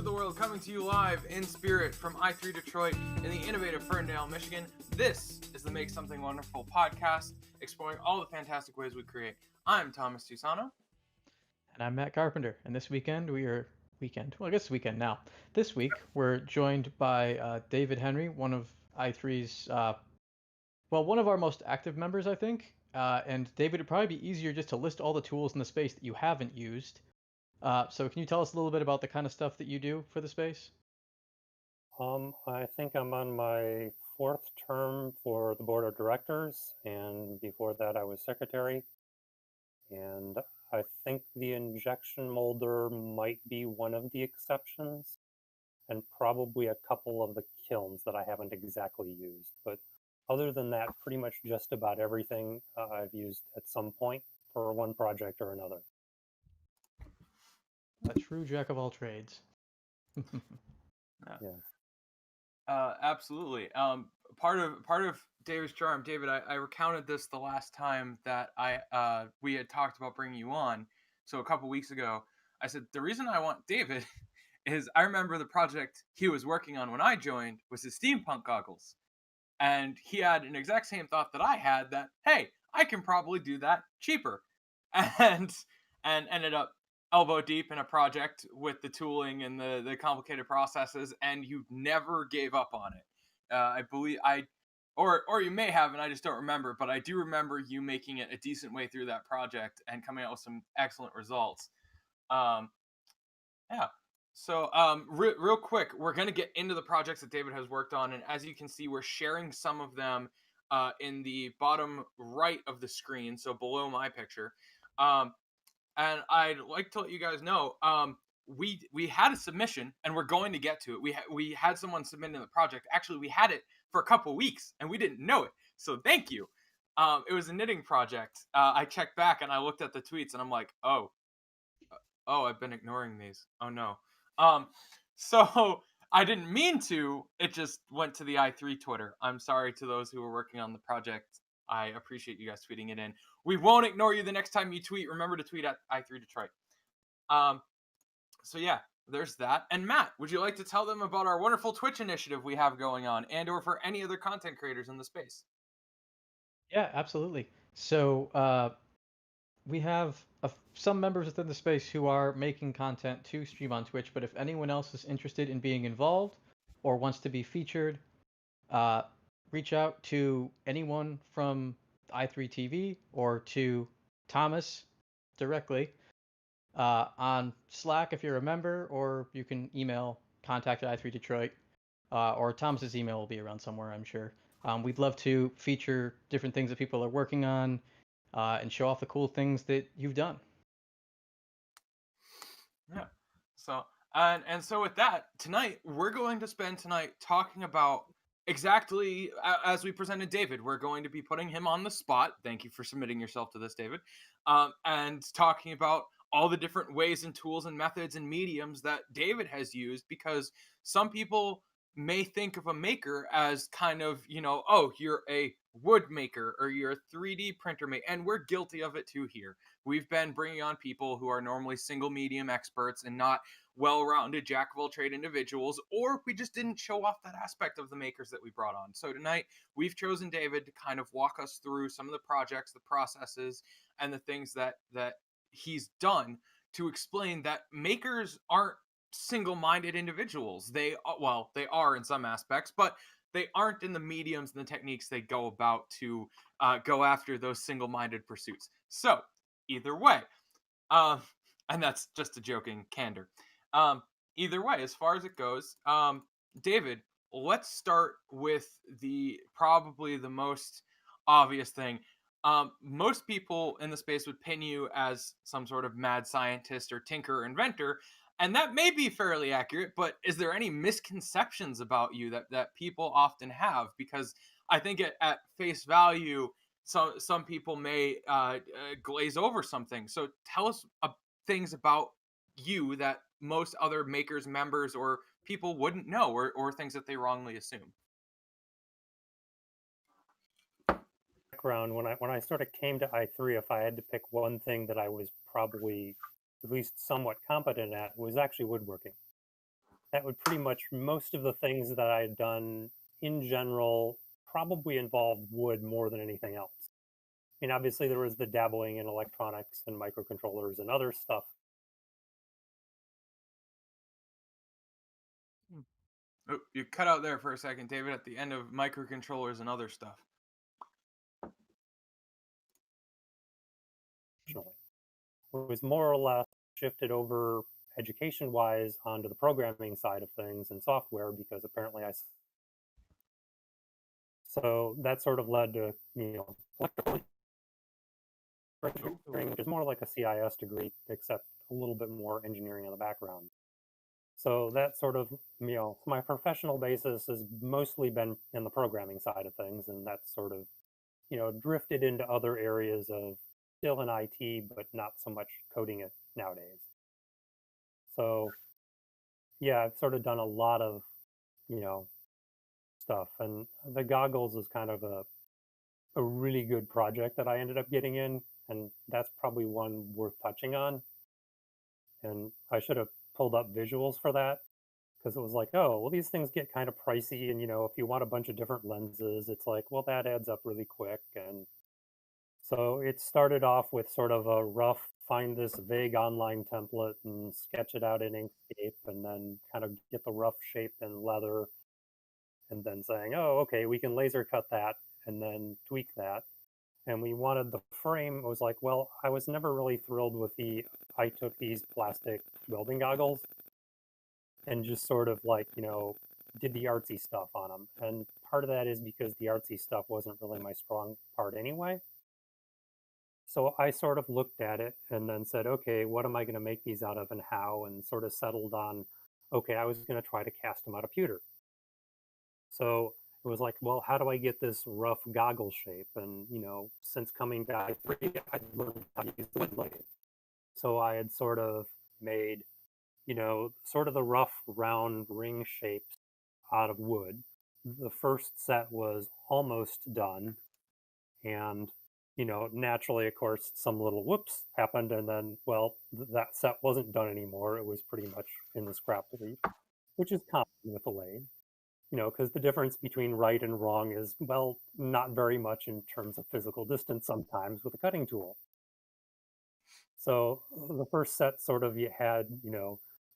of the world, coming to you live in spirit from I3 Detroit in the innovative Ferndale, Michigan. This is the Make Something Wonderful podcast, exploring all the fantastic ways we create. I'm Thomas Tusano. And I'm Matt Carpenter. And this weekend, weekend now. This week, we're joined by David Henry, one of i3's, one of our most active members, I think. And David, it'd probably be easier just to list all the tools in the space that you haven't used. So can you tell us a little bit about the kind of stuff that you do for the space? I think I'm on my fourth term for the board of directors, and before that I was secretary. And I think the injection molder might be one of the exceptions, and probably a couple of the kilns that I haven't exactly used. But other than that, pretty much just about everything I've used at some point for one project or another. A true jack of all trades. Yes. Absolutely. Part of David's charm, David, I recounted this the last time that we had talked about bringing you on. So a couple weeks ago, I said the reason I want David is I remember the project he was working on when I joined was his steampunk goggles, and he had an exact same thought that I had, that hey, I can probably do that cheaper, and ended up elbow deep in a project with the tooling and the complicated processes, and you never gave up on it. I believe or you may have, and I just don't remember, but I do remember you making it a decent way through that project and coming out with some excellent results. Yeah. So real quick, we're going to get into the projects that David has worked on, and as you can see, we're sharing some of them in the bottom right of the screen, so below my picture. And I'd like to let you guys know, we had a submission, and we're going to get to it. We had someone submitting the project. Actually, we had it for a couple weeks, and we didn't know it. So thank you. It was a knitting project. I checked back, and I looked at the tweets, and I'm like, oh, I've been ignoring these. Oh no. So I didn't mean to. It just went to the i3 Twitter. I'm sorry to those who were working on the project. I appreciate you guys tweeting it in. We won't ignore you the next time you tweet. Remember to tweet at i3 Detroit. So yeah, there's that. And Matt, would you like to tell them about our wonderful Twitch initiative we have going on, and or for any other content creators in the space? Yeah, absolutely. So we have some members within the space who are making content to stream on Twitch, but if anyone else is interested in being involved or wants to be featured, reach out to anyone from i3TV or to Thomas directly on Slack if you're a member, or you can email contact at i3Detroit, or Thomas's email will be around somewhere, I'm sure. We'd love to feature different things that people are working on and show off the cool things that you've done. Yeah. So and so with that, tonight we're going to spend tonight talking about exactly as we presented David. We're going to be putting him on the spot. Thank you for submitting yourself to this, David. And talking about all the different ways and tools and methods and mediums that David has used, because some people may think of a maker as kind of, oh, you're a wood maker or you're a 3D printer maker, and we're guilty of it too here. We've been bringing on people who are normally single medium experts and not well-rounded jack of all trade individuals, or we just didn't show off that aspect of the makers that we brought on. So tonight we've chosen David to kind of walk us through some of the projects, the processes, and the things that he's done to explain that makers aren't single-minded individuals. They are in some aspects, but they aren't in the mediums and the techniques they go about to go after those single-minded pursuits. So either way, and that's just a joking candor. Either way, as far as it goes, David, let's start with probably the most obvious thing. Most people in the space would pin you as some sort of mad scientist or tinker or inventor, and that may be fairly accurate, but is there any misconceptions about you that people often have? Because I think at face value, some people may glaze over something. So tell us things about you that most other makers, members, or people wouldn't know, or things that they wrongly assume. Background, when I sort of came to i3, if I had to pick one thing that I was probably at least somewhat competent at, was actually woodworking. that would pretty much most of the things that I had done in general probably involved wood more than anything else. I mean, obviously there was the dabbling in electronics and microcontrollers and other stuff. Oh, you cut out there for a second, David, at the end of microcontrollers and other stuff. It was more or less shifted over education-wise onto the programming side of things and software because apparently so that sort of led to electrical engineering, which is more like a CIS degree except a little bit more engineering in the background. So that sort of, my professional basis has mostly been in the programming side of things, and that's sort of, drifted into other areas of still in IT, but not so much coding it nowadays. So yeah, I've sort of done a lot of, you know, stuff, and the goggles is kind of a really good project that I ended up getting in, and that's probably one worth touching on. And I should have pulled up visuals for that because it was like, oh, well, these things get kind of pricey, and if you want a bunch of different lenses, it's like, well, that adds up really quick. And so it started off with sort of a rough find this vague online template and sketch it out in Inkscape, and then kind of get the rough shape in leather, and then saying, oh, okay, we can laser cut that and then tweak that. And we wanted the frame. It was like, well, I was never really thrilled with I took these plastic welding goggles and just sort of like, did the artsy stuff on them. And part of that is because the artsy stuff wasn't really my strong part anyway. So I sort of looked at it and then said, okay, what am I going to make these out of and how? And sort of settled on, okay, I was going to try to cast them out of pewter. So it was like, well, how do I get this rough goggle shape? And, since coming to I3, I learned how to use the wood lathe. So I had sort of made, sort of the rough round ring shapes out of wood. The first set was almost done. And, naturally, of course, some little whoops happened. And then, well, that set wasn't done anymore. It was pretty much in the scrap heap, which is common with a lathe. Because the difference between right and wrong is, well, not very much in terms of physical distance sometimes with a cutting tool. So the first set sort of you had,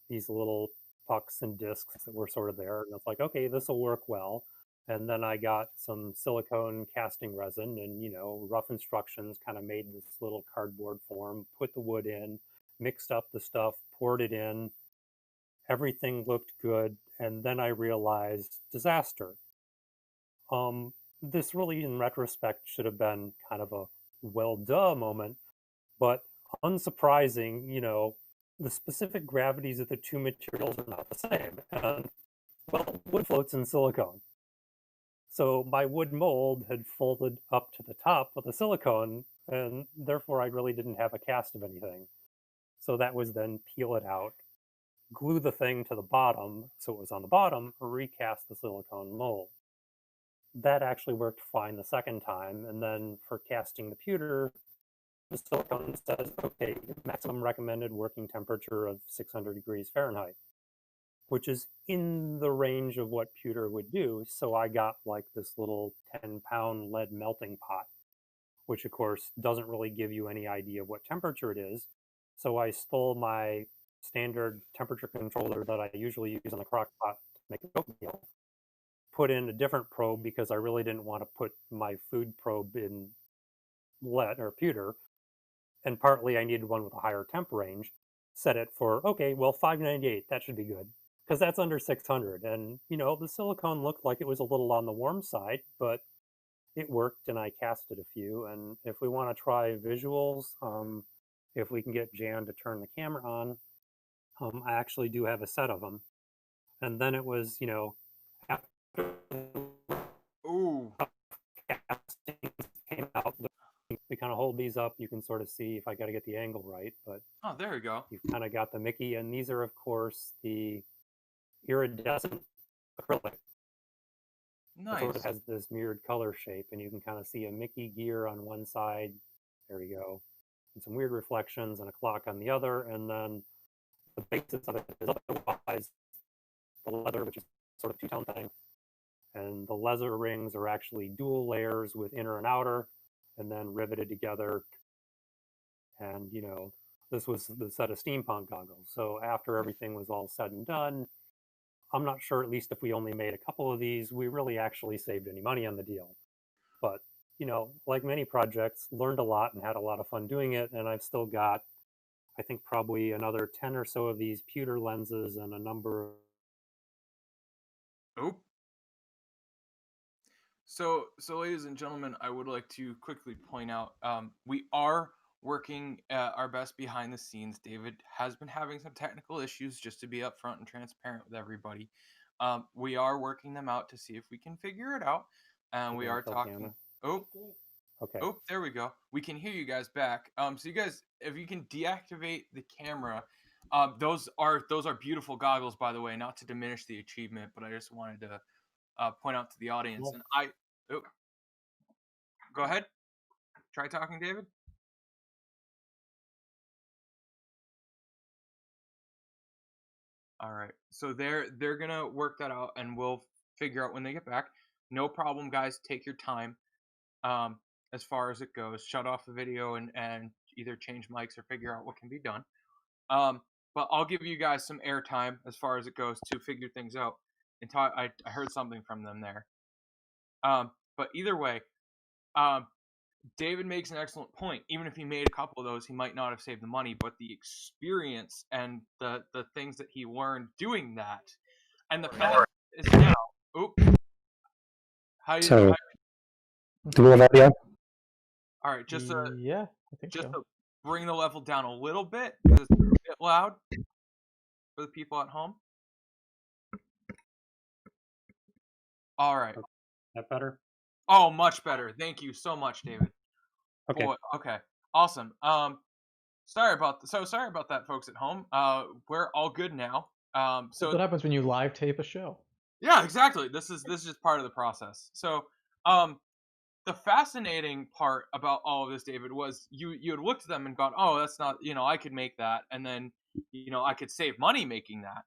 these little pucks and discs that were sort of there. And it's like, okay, this will work well. And then I got some silicone casting resin and, rough instructions, kind of made this little cardboard form, put the wood in, mixed up the stuff, poured it in. Everything looked good. And then I realized disaster. This really, in retrospect, should have been kind of a well, duh moment, but unsurprising, the specific gravities of the two materials are not the same. And, well, wood floats in silicone. So my wood mold had folded up to the top of the silicone, and therefore I really didn't have a cast of anything. So that was then peel it out, glue the thing to the bottom so it was on the bottom, recast the silicone mold. That actually worked fine the second time. And then for casting the pewter, the silicone says, okay, maximum recommended working temperature of 600 degrees Fahrenheit, which is in the range of what pewter would do. So I got like this little 10-pound lead melting pot, which of course doesn't really give you any idea of what temperature it is. So I stole my standard temperature controller that I usually use on the crock pot to make oatmeal, put in a different probe because I really didn't want to put my food probe in lead or pewter. And partly I needed one with a higher temp range. Set it for, okay, well, 598, that should be good. Because that's under 600. And, the silicone looked like it was a little on the warm side, but it worked and I casted a few. And if we want to try visuals, if we can get Jan to turn the camera on, I actually do have a set of them. And then it was, after Ooh. casting came out, we kind of hold these up. You can sort of see if I got to get the angle right, but Oh, there we go. you've kind of got the Mickey. And these are, of course, the iridescent acrylic. It sort of Nice. has this mirrored color shape, and you can kind of see a Mickey gear on one side. There we go. And some weird reflections and a clock on the other. And then the basis of it is otherwise the leather, which is sort of two-tone thing, and the leather rings are actually dual layers with inner and outer, and then riveted together. And this was the set of steampunk goggles. So after everything was all said and done, I'm not sure, at least if we only made a couple of these, we really actually saved any money on the deal. But, like many projects, learned a lot and had a lot of fun doing it. And I've still got, I think, probably another 10 or so of these pewter lenses and a number of. Oh. So, ladies and gentlemen, I would like to quickly point out we are working our best behind the scenes. David has been having some technical issues, just to be upfront and transparent with everybody. We are working them out to see if we can figure it out. And we are talking. Oh, Okay. oh, there we go. We can hear you guys back. So you guys, if you can deactivate the camera, those are beautiful goggles, by the way. Not to diminish the achievement, but I just wanted to point out to the audience. And oh, go ahead. Try talking, David. All right. So they're gonna work that out, and we'll figure out when they get back. No problem, guys. Take your time. Um, as far as it goes, shut off the video and either change mics or figure out what can be done. Um, but I'll give you guys some airtime as far as it goes to figure things out. And I heard something from them there. But either way, David makes an excellent point. Even if he made a couple of those, he might not have saved the money, but the experience and the things that he learned doing that, and the fact is now. Oop. How you? So, do we have audio? All right, just yeah, I think so. to bring the level down a little bit because it's a bit loud for the people at home. All right. That better? Oh, much better. Thank you so much, David. Okay. Boy, okay. Awesome. Sorry about that, folks at home. We're all good now. So what happens when you live tape a show? Yeah, exactly. This is just part of the process. So, the fascinating part about all of this, David, was you had looked at them and gone, oh, that's not, I could make that, and then, I could save money making that,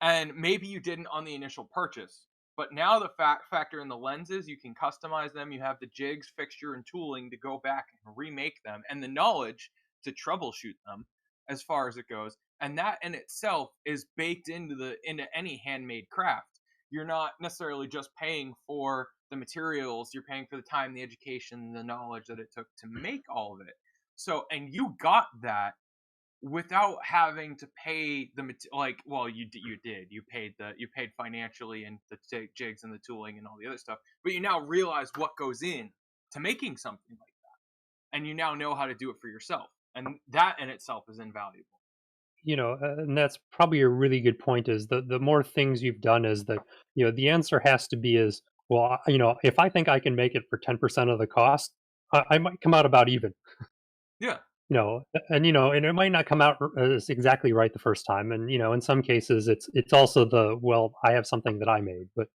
and maybe you didn't on the initial purchase, but now the factor in the lenses, you can customize them. You have the jigs, fixture, and tooling to go back and remake them, and the knowledge to troubleshoot them as far as it goes, and that in itself is baked into any handmade craft. You're not necessarily just paying for the materials, you're paying for the time, the education, the knowledge that it took to make all of it. So, and you got that without having to pay you paid financially and the jigs and the tooling and all the other stuff, but you now realize what goes in to making something like that, and you now know how to do it for yourself, and that in itself is invaluable. And that's probably a really good point, is the more things you've done, is that the answer has to be is, well, if I think I can make it for 10% of the cost, I might come out about even. Yeah. And it might not come out as exactly right the first time, and in some cases it's also I have something that I made, but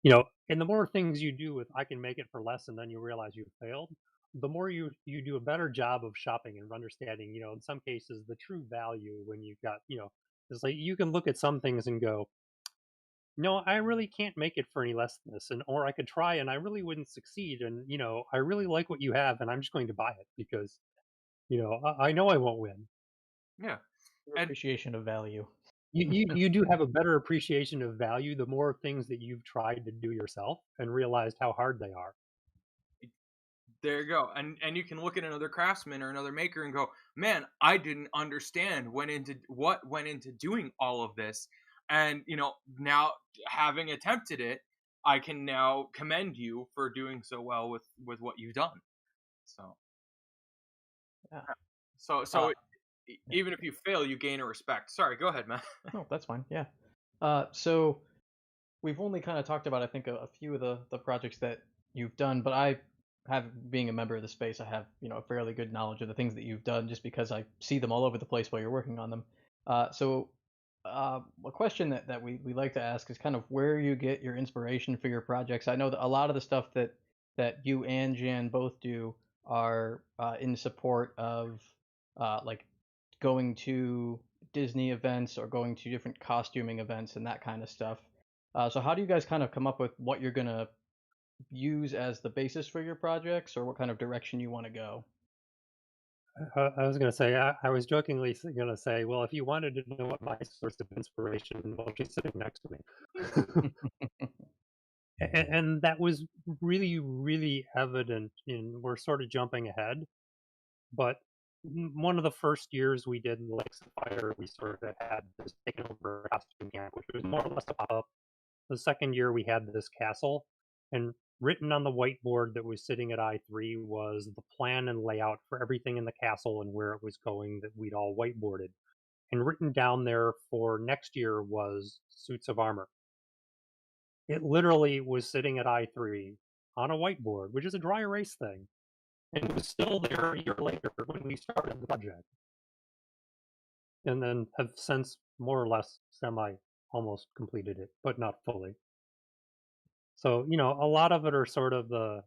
and the more things you do with I can make it for less, and then you realize you failed, the more you do a better job of shopping and understanding, in some cases, the true value. When you've got, it's like you can look at some things and go, no, I really can't make it for any less than this, and or I could try and I really wouldn't succeed, and I really like what you have, and I'm just going to buy it because I know I won't win. Yeah. And appreciation of value. You do have a better appreciation of value the more things that you've tried to do yourself and realized how hard they are. There you go. And you can look at another craftsman or another maker and go, man, I didn't understand what went into doing all of this. And, now having attempted it, I can now commend you for doing so well with what you've done. So, yeah. Even if you fail, you gain a respect. Sorry, go ahead, man. No, that's fine. Yeah. So we've only kind of talked about, I think, a few of the projects that you've done, but being a member of the space, I have, a fairly good knowledge of the things that you've done just because I see them all over the place while you're working on them. A question that we like to ask is kind of where you get your inspiration for your projects. I know that a lot of the stuff that you and Jan both do are in support of like going to Disney events or going to different costuming events and that kind of stuff. So how do you guys kind of come up with what you're gonna use as the basis for your projects, or what kind of direction you want to go? I was going to say, I was jokingly going to say, well, if you wanted to know what my source of inspiration, well, she's sitting next to me. And that was really, really evident in, we're sort of jumping ahead, but one of the first years we did Lakes of Fire, we sort of had this taken over costume camp, which was more or less a pop up. The second year we had this castle, and written on the whiteboard that was sitting at I3 was the plan and layout for everything in the castle and where it was going that we'd all whiteboarded. And written down there for next year was suits of armor. It literally was sitting at I3 on a whiteboard, which is a dry erase thing, and it was still there a year later when we started the project. And then have since more or less semi almost completed it, but not fully. So, a lot of it are sort of the,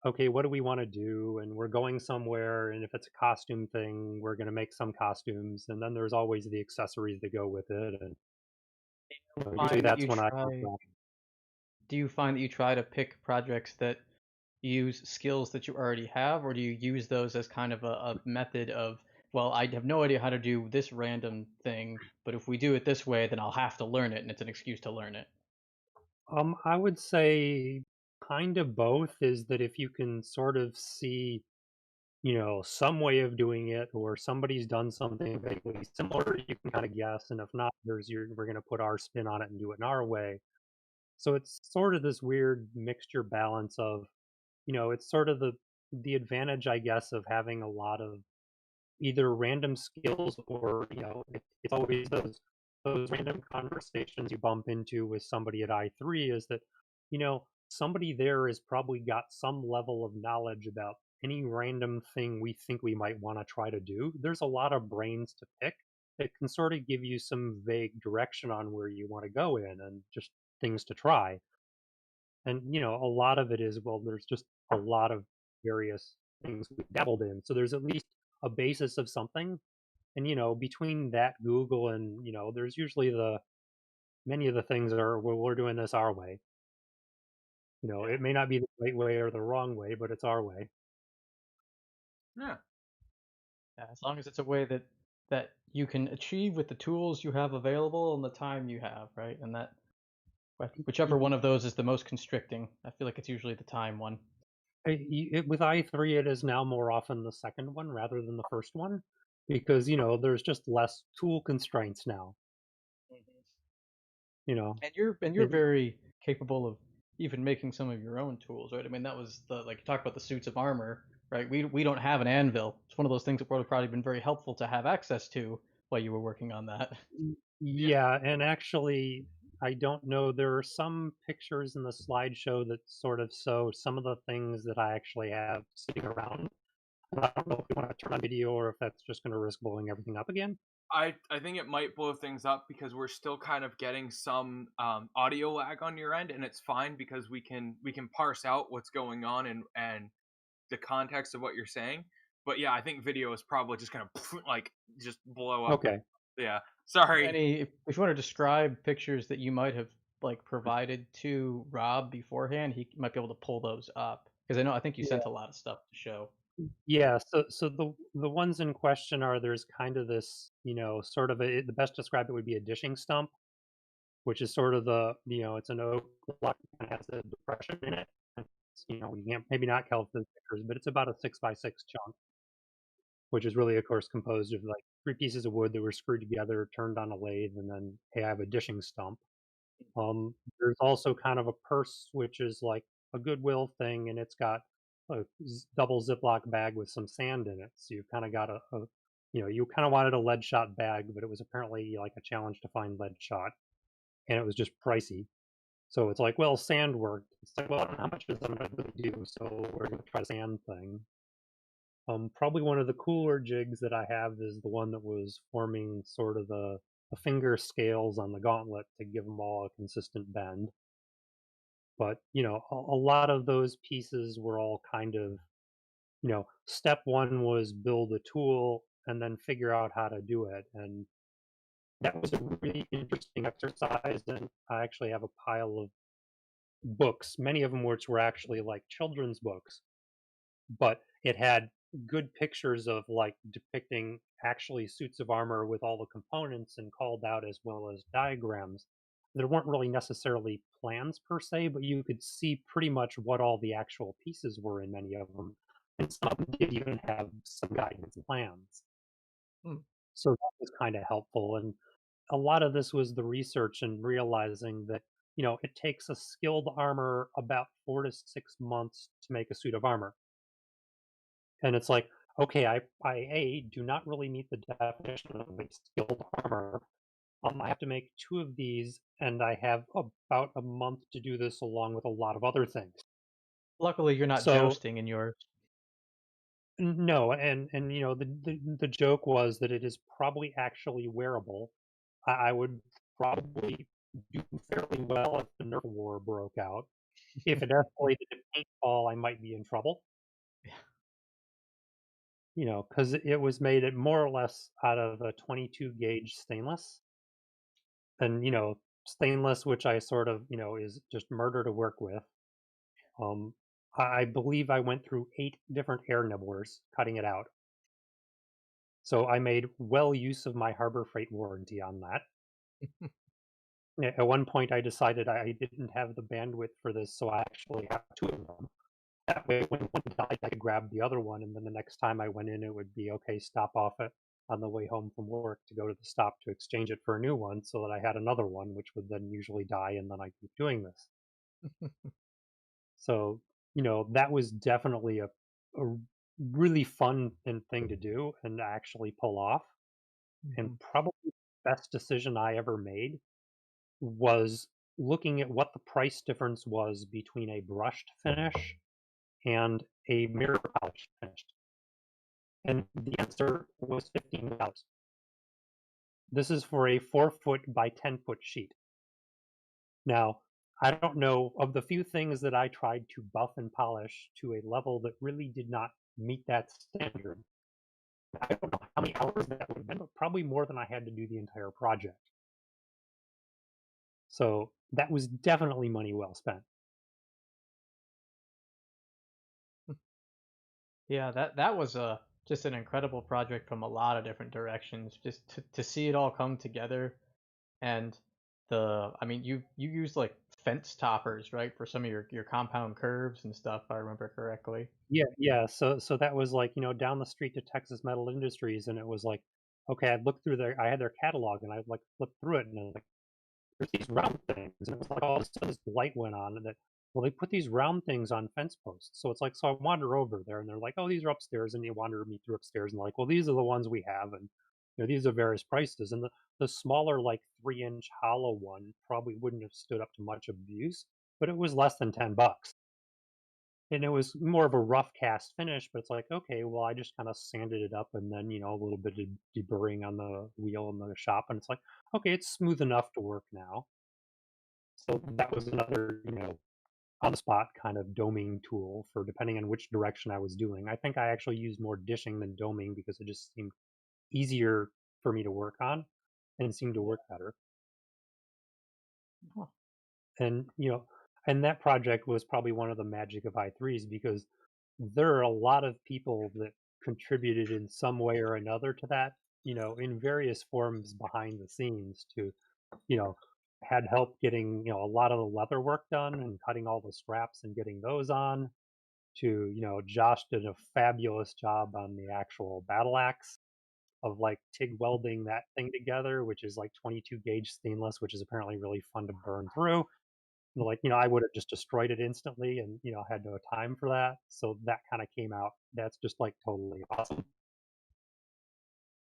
okay, what do we want to do? And we're going somewhere. And if it's a costume thing, we're going to make some costumes. And then there's always the accessories that go with it. And usually Find that that's you when I come try back. Do you find that you try to pick projects that use skills that you already have, or do you use those as kind of a method of, well, I have no idea how to do this random thing, but if we do it this way, then I'll have to learn it, and it's an excuse to learn it? I would say kind of both is that if you can sort of see, some way of doing it or somebody's done something vaguely similar, you can kind of guess. And if not, we're going to put our spin on it and do it in our way. So it's sort of this weird mixture balance of, it's sort of the advantage, I guess, of having a lot of either random skills or, it's always those random conversations you bump into with somebody at I3 is that, somebody there has probably got some level of knowledge about any random thing we think we might want to try to do. There's a lot of brains to pick that can sort of give you some vague direction on where you want to go in and just things to try. And, a lot of it is, well, there's just a lot of various things we've dabbled in. So there's at least a basis of something. And, between that Google and, there's usually many of the things that are, well, we're doing this our way. Yeah. It may not be the right way or the wrong way, but it's our way. Yeah. Yeah, as long as it's a way that you can achieve with the tools you have available and the time you have, right? And that whichever one of those is the most constricting, I feel like it's usually the time one. With I3, it is now more often the second one rather than the first one because, there's just less tool constraints now, Mhm. you know. And you're It, very capable of even making some of your own tools, right? I mean, that was the like you talk about the suits of armor, right? We don't have an anvil. It's one of those things that would have probably been very helpful to have access to while you were working on that. Yeah. yeah, and actually, I don't know. There are some pictures in the slideshow that sort of show some of the things that I actually have sitting around. I don't know if we want to turn on video or if that's just going to risk blowing everything up again. I think it might blow things up because we're still kind of getting some audio lag on your end, and it's fine because we can parse out what's going on and the context of what you're saying. But yeah, I think video is probably just gonna like just blow up. Okay. Yeah, sorry. If you want to describe pictures that you might have like provided to Rob beforehand, he might be able to pull those up because I think you sent a lot of stuff to show. Yeah, so the ones in question are there's kind of this, sort of the best described it would be a dishing stump, which is sort of it's an oak block that has a depression in it. It's, you can't maybe not tell the pictures, but it's about a 6 by 6 chunk, which is really, of course, composed of like 3 pieces of wood that were screwed together, turned on a lathe, and then hey, I have a dishing stump. There's also kind of a purse, which is like a Goodwill thing, and it's got a double Ziploc bag with some sand in it. So you've kind of got you kind of wanted a lead shot bag, but it was apparently like a challenge to find lead shot, and it was just pricey. So it's like, well, sand worked. It's like, well, I don't know how much is that going to really do? So we're going to try the sand thing. Probably one of the cooler jigs that I have is the one that was forming sort of the finger scales on the gauntlet to give them all a consistent bend. But, a lot of those pieces were all kind of, step one was build a tool, and then figure out how to do it. And that was a really interesting exercise. And I actually have a pile of books, many of them which were actually like children's books, but it had good pictures of like depicting actually suits of armor with all the components and called out, as well as diagrams. There weren't really necessarily plans per se, but you could see pretty much what all the actual pieces were in many of them. And some of them did even have some guidance plans. Hmm. So that was kind of helpful. And a lot of this was the research and realizing that, it takes a skilled armor about 4 to 6 months to make a suit of armor. And it's like, okay, I A, do not really meet the definition of a skilled armor. I have to make two of these, and I have about a month to do this along with a lot of other things. Luckily, you're not So jousting in yours. no, and the joke was that it is probably actually wearable. I would probably do fairly well if the Nerf war broke out. If it escalated to paintball, I might be in trouble. Because it was made at more or less out of a 22 gauge stainless, and stainless, which I sort of is just murder to work with. Um, I believe I went through 8 different air nibblers cutting it out, so I made well use of my Harbor Freight warranty on that. At one point, I decided I didn't have the bandwidth for this, so I actually have two of them. That way, when one died, I could grab the other one, and then the next time I went in, it would be okay. Stop off it on the way home from work to go to the stop to exchange it for a new one, so that I had another one, which would then usually die, and then I keep doing this. So, that was definitely a really fun thing to do and to actually pull off. And Mhm. probably the best decision I ever made was looking at what the price difference was between a brushed finish and a mirror polish finish. And the answer was $15. This is for a 4 foot by 10 foot sheet. Now, I don't know, of the few things that I tried to buff and polish to a level that really did not meet that standard. I don't know how many hours that would have been, but probably more than I had to do the entire project. So that was definitely money well spent. Yeah, that was just an incredible project from a lot of different directions. Just to see it all come together, and I mean, you used like fence toppers, right, for some of your compound curves and stuff, if I remember correctly. Yeah, yeah. So that was like, down the street to Texas Metal Industries, and it was like, okay, I'd look through I had their catalog, and I'd like flip through it, and it was like, there's these round things, and it was like all of a sudden this light went on, and that, well, they put these round things on fence posts. So it's like, so I wander over there, and they're like, oh, these are upstairs, and you wander me through upstairs, and they're like, well, these are the ones we have, and these are various prices, and the smaller like 3 inch hollow one probably wouldn't have stood up to much abuse, but it was less than $10. And it was more of a rough cast finish, but it's like, okay, well, I just kind of sanded it up and then, a little bit of deburring on the wheel in the shop. And it's like, okay, it's smooth enough to work now. So that was another, on the spot kind of doming tool for depending on which direction I was doing. I think I actually used more dishing than doming because it just seemed easier for me to work on and seemed to work better. Huh. And and that project was probably one of the magic of i3s, because there are a lot of people that contributed in some way or another to that, in various forms behind the scenes, to you know had help getting a lot of the leather work done and cutting all the straps and getting those on, to Josh did a fabulous job on the actual battle axe, of like TIG welding that thing together, which is like 22 gauge stainless, which is apparently really fun to burn through. Like, I would have just destroyed it instantly, and, had no time for that. So that kind of came out. That's just like totally awesome.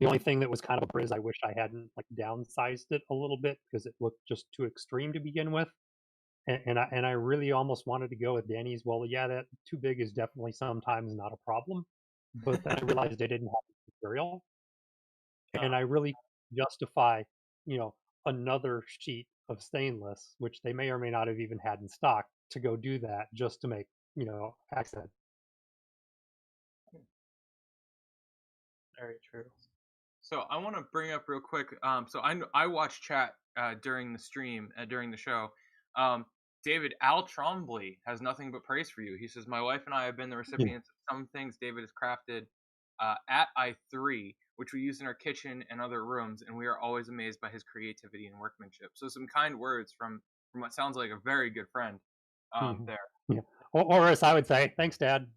The only thing that was kind of a brizz, I wish I hadn't like downsized it a little bit because it looked just too extreme to begin with. And I really almost wanted to go with Danny's. Well, yeah, that too big is definitely sometimes not a problem. But then I realized I didn't have the material, and I really justify, you know, another sheet of stainless, which they may or may not have even had in stock, to go do that just to make, accent. Very true. So I want to bring up real quick. So I watch chat during the stream, during the show. Um, David Al Trombley has nothing but praise for you. He says, "My wife and I have been the Yeah. recipients of some things David has crafted at I3, which we use in our kitchen and other rooms, and we are always amazed by his creativity and workmanship." So some kind words from what sounds like a very good friend Mhm. there. Yeah. Or as I would say, thanks, Dad.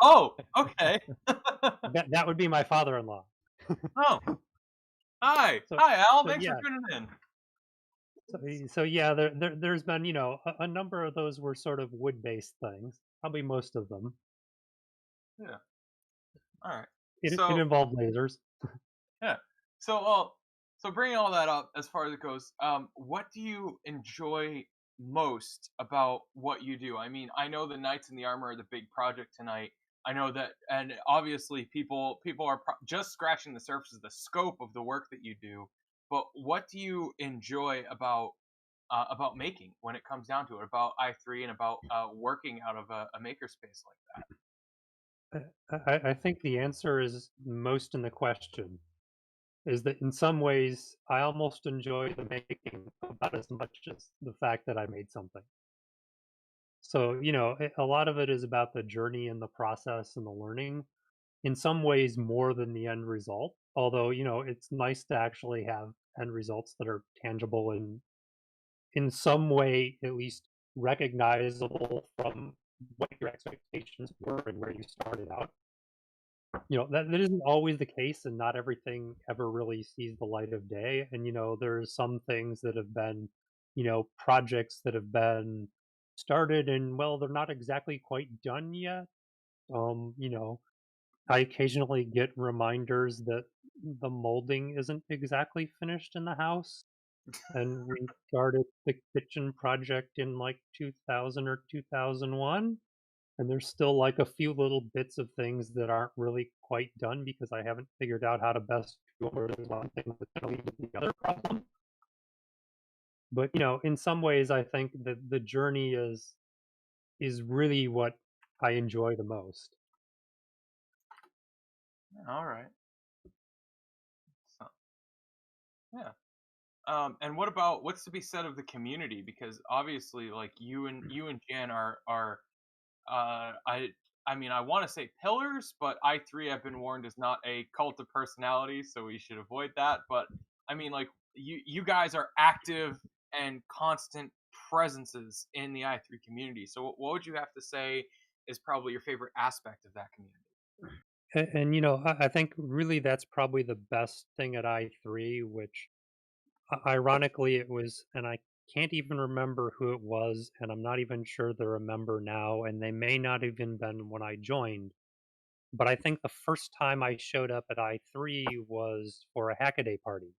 Oh, okay. That would be my father-in-law. Oh, hi, So hi, Al. so Thanks for yeah. tuning in. So yeah, there's been, a number of those were sort of wood-based things, probably most of them. Yeah. All right. It So involved lasers. yeah. So so bringing all that up as far as it goes, what do you enjoy most about what you do? I mean, I know the Knights in the Armor are the big project tonight. I know that, and obviously people are just scratching the surface of the scope of the work that you do. But what do you enjoy about making when it comes down to it? About I3 and about working out of a makerspace like that? I think the answer is most in the question, is that in some ways, I almost enjoy the making about as much as the fact that I made something. So, a lot of it is about the journey and the process and the learning, in some ways more than the end result. Although, it's nice to actually have end results that are tangible and in some way at least recognizable from what your expectations were and where you started out. That isn't always the case, and not everything ever really sees the light of day. And there's some things that have been, projects that have been started, and well, they're not exactly quite done yet. I occasionally get reminders that the molding isn't exactly finished in the house, and we started the kitchen project in like 2000 or 2001, and there's still like a few little bits of things that aren't really quite done because I haven't figured out how to best do them, or there's one thing that's going to lead to the other problem. But in some ways, I think that the journey is really what I enjoy the most. All right. So, yeah. And what's to be said of the community? Because obviously, like you and Jan are I mean I want to say pillars, but I3 I've been warned is not a cult of personality, so we should avoid that. But I mean, like you guys are active and constant presences in the I3 community. So what would you have to say is probably your favorite aspect of that community? And I think really that's probably the best thing at I3, which ironically it was, and I can't even remember who it was, and I'm not even sure they're a member now, and they may not even been when I joined. But I think the first time I showed up at I3 was for a Hackaday party,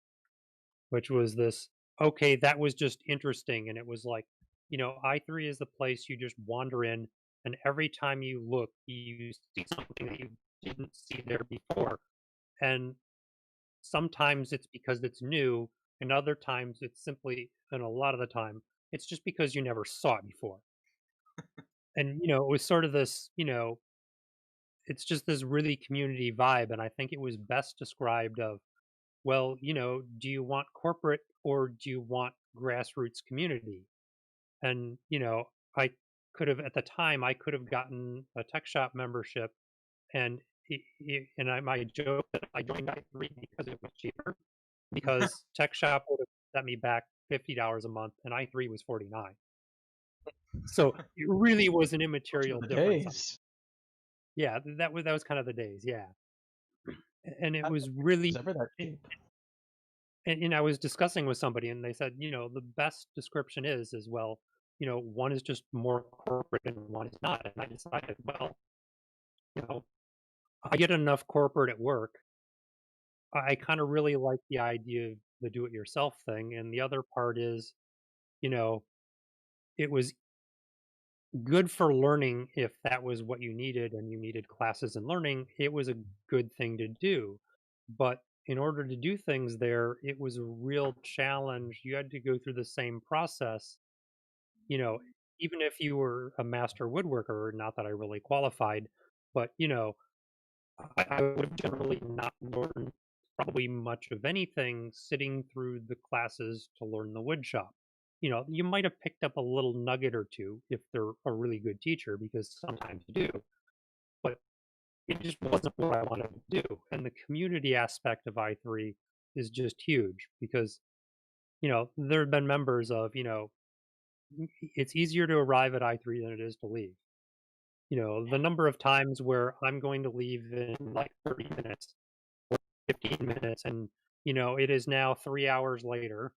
which was this, okay, that was just interesting. And it was like, I3 is the place you just wander in, and every time you look, you see something that you didn't see there before. And sometimes it's because it's new, and other times it's simply, and a lot of the time, it's just because you never saw it before. And, it was sort of this, it's just this really community vibe. And I think it was best described of, well, do you want corporate or do you want grassroots community? And, I could have, at the time, I could have gotten a tech shop membership, and my joke that I joined I3 because it was cheaper, because tech shop would have set me back $50 a month, and I3 was 49. So it really was an Those were immaterial the difference. days. Yeah, that was kind of the days. Yeah, and it I was really. was ever that cheap. And I was discussing with somebody, and they said, the best description is, well, one is just more corporate and one is not. And I decided, well, you know, I get enough corporate at work. I kind of really like the idea of the do-it-yourself thing. And the other part is, you know, it was good for learning if that was what you needed and you needed classes and learning. It was a good thing to do. But in order to do things there, it was a real challenge. You had to go through the same process, you know, even if you were a master woodworker, not that I really qualified, but I would have generally not learned probably much of anything sitting through the classes to learn the wood shop. You might have picked up a little nugget or two if they're a really good teacher, because sometimes you do, but it just wasn't what I wanted to do. And the community aspect of I3 is just huge because, there have been members of, it's easier to arrive at I3 than it is to leave. The number of times where I'm going to leave in like 30 minutes, 15 minutes, and, it is now 3 hours later.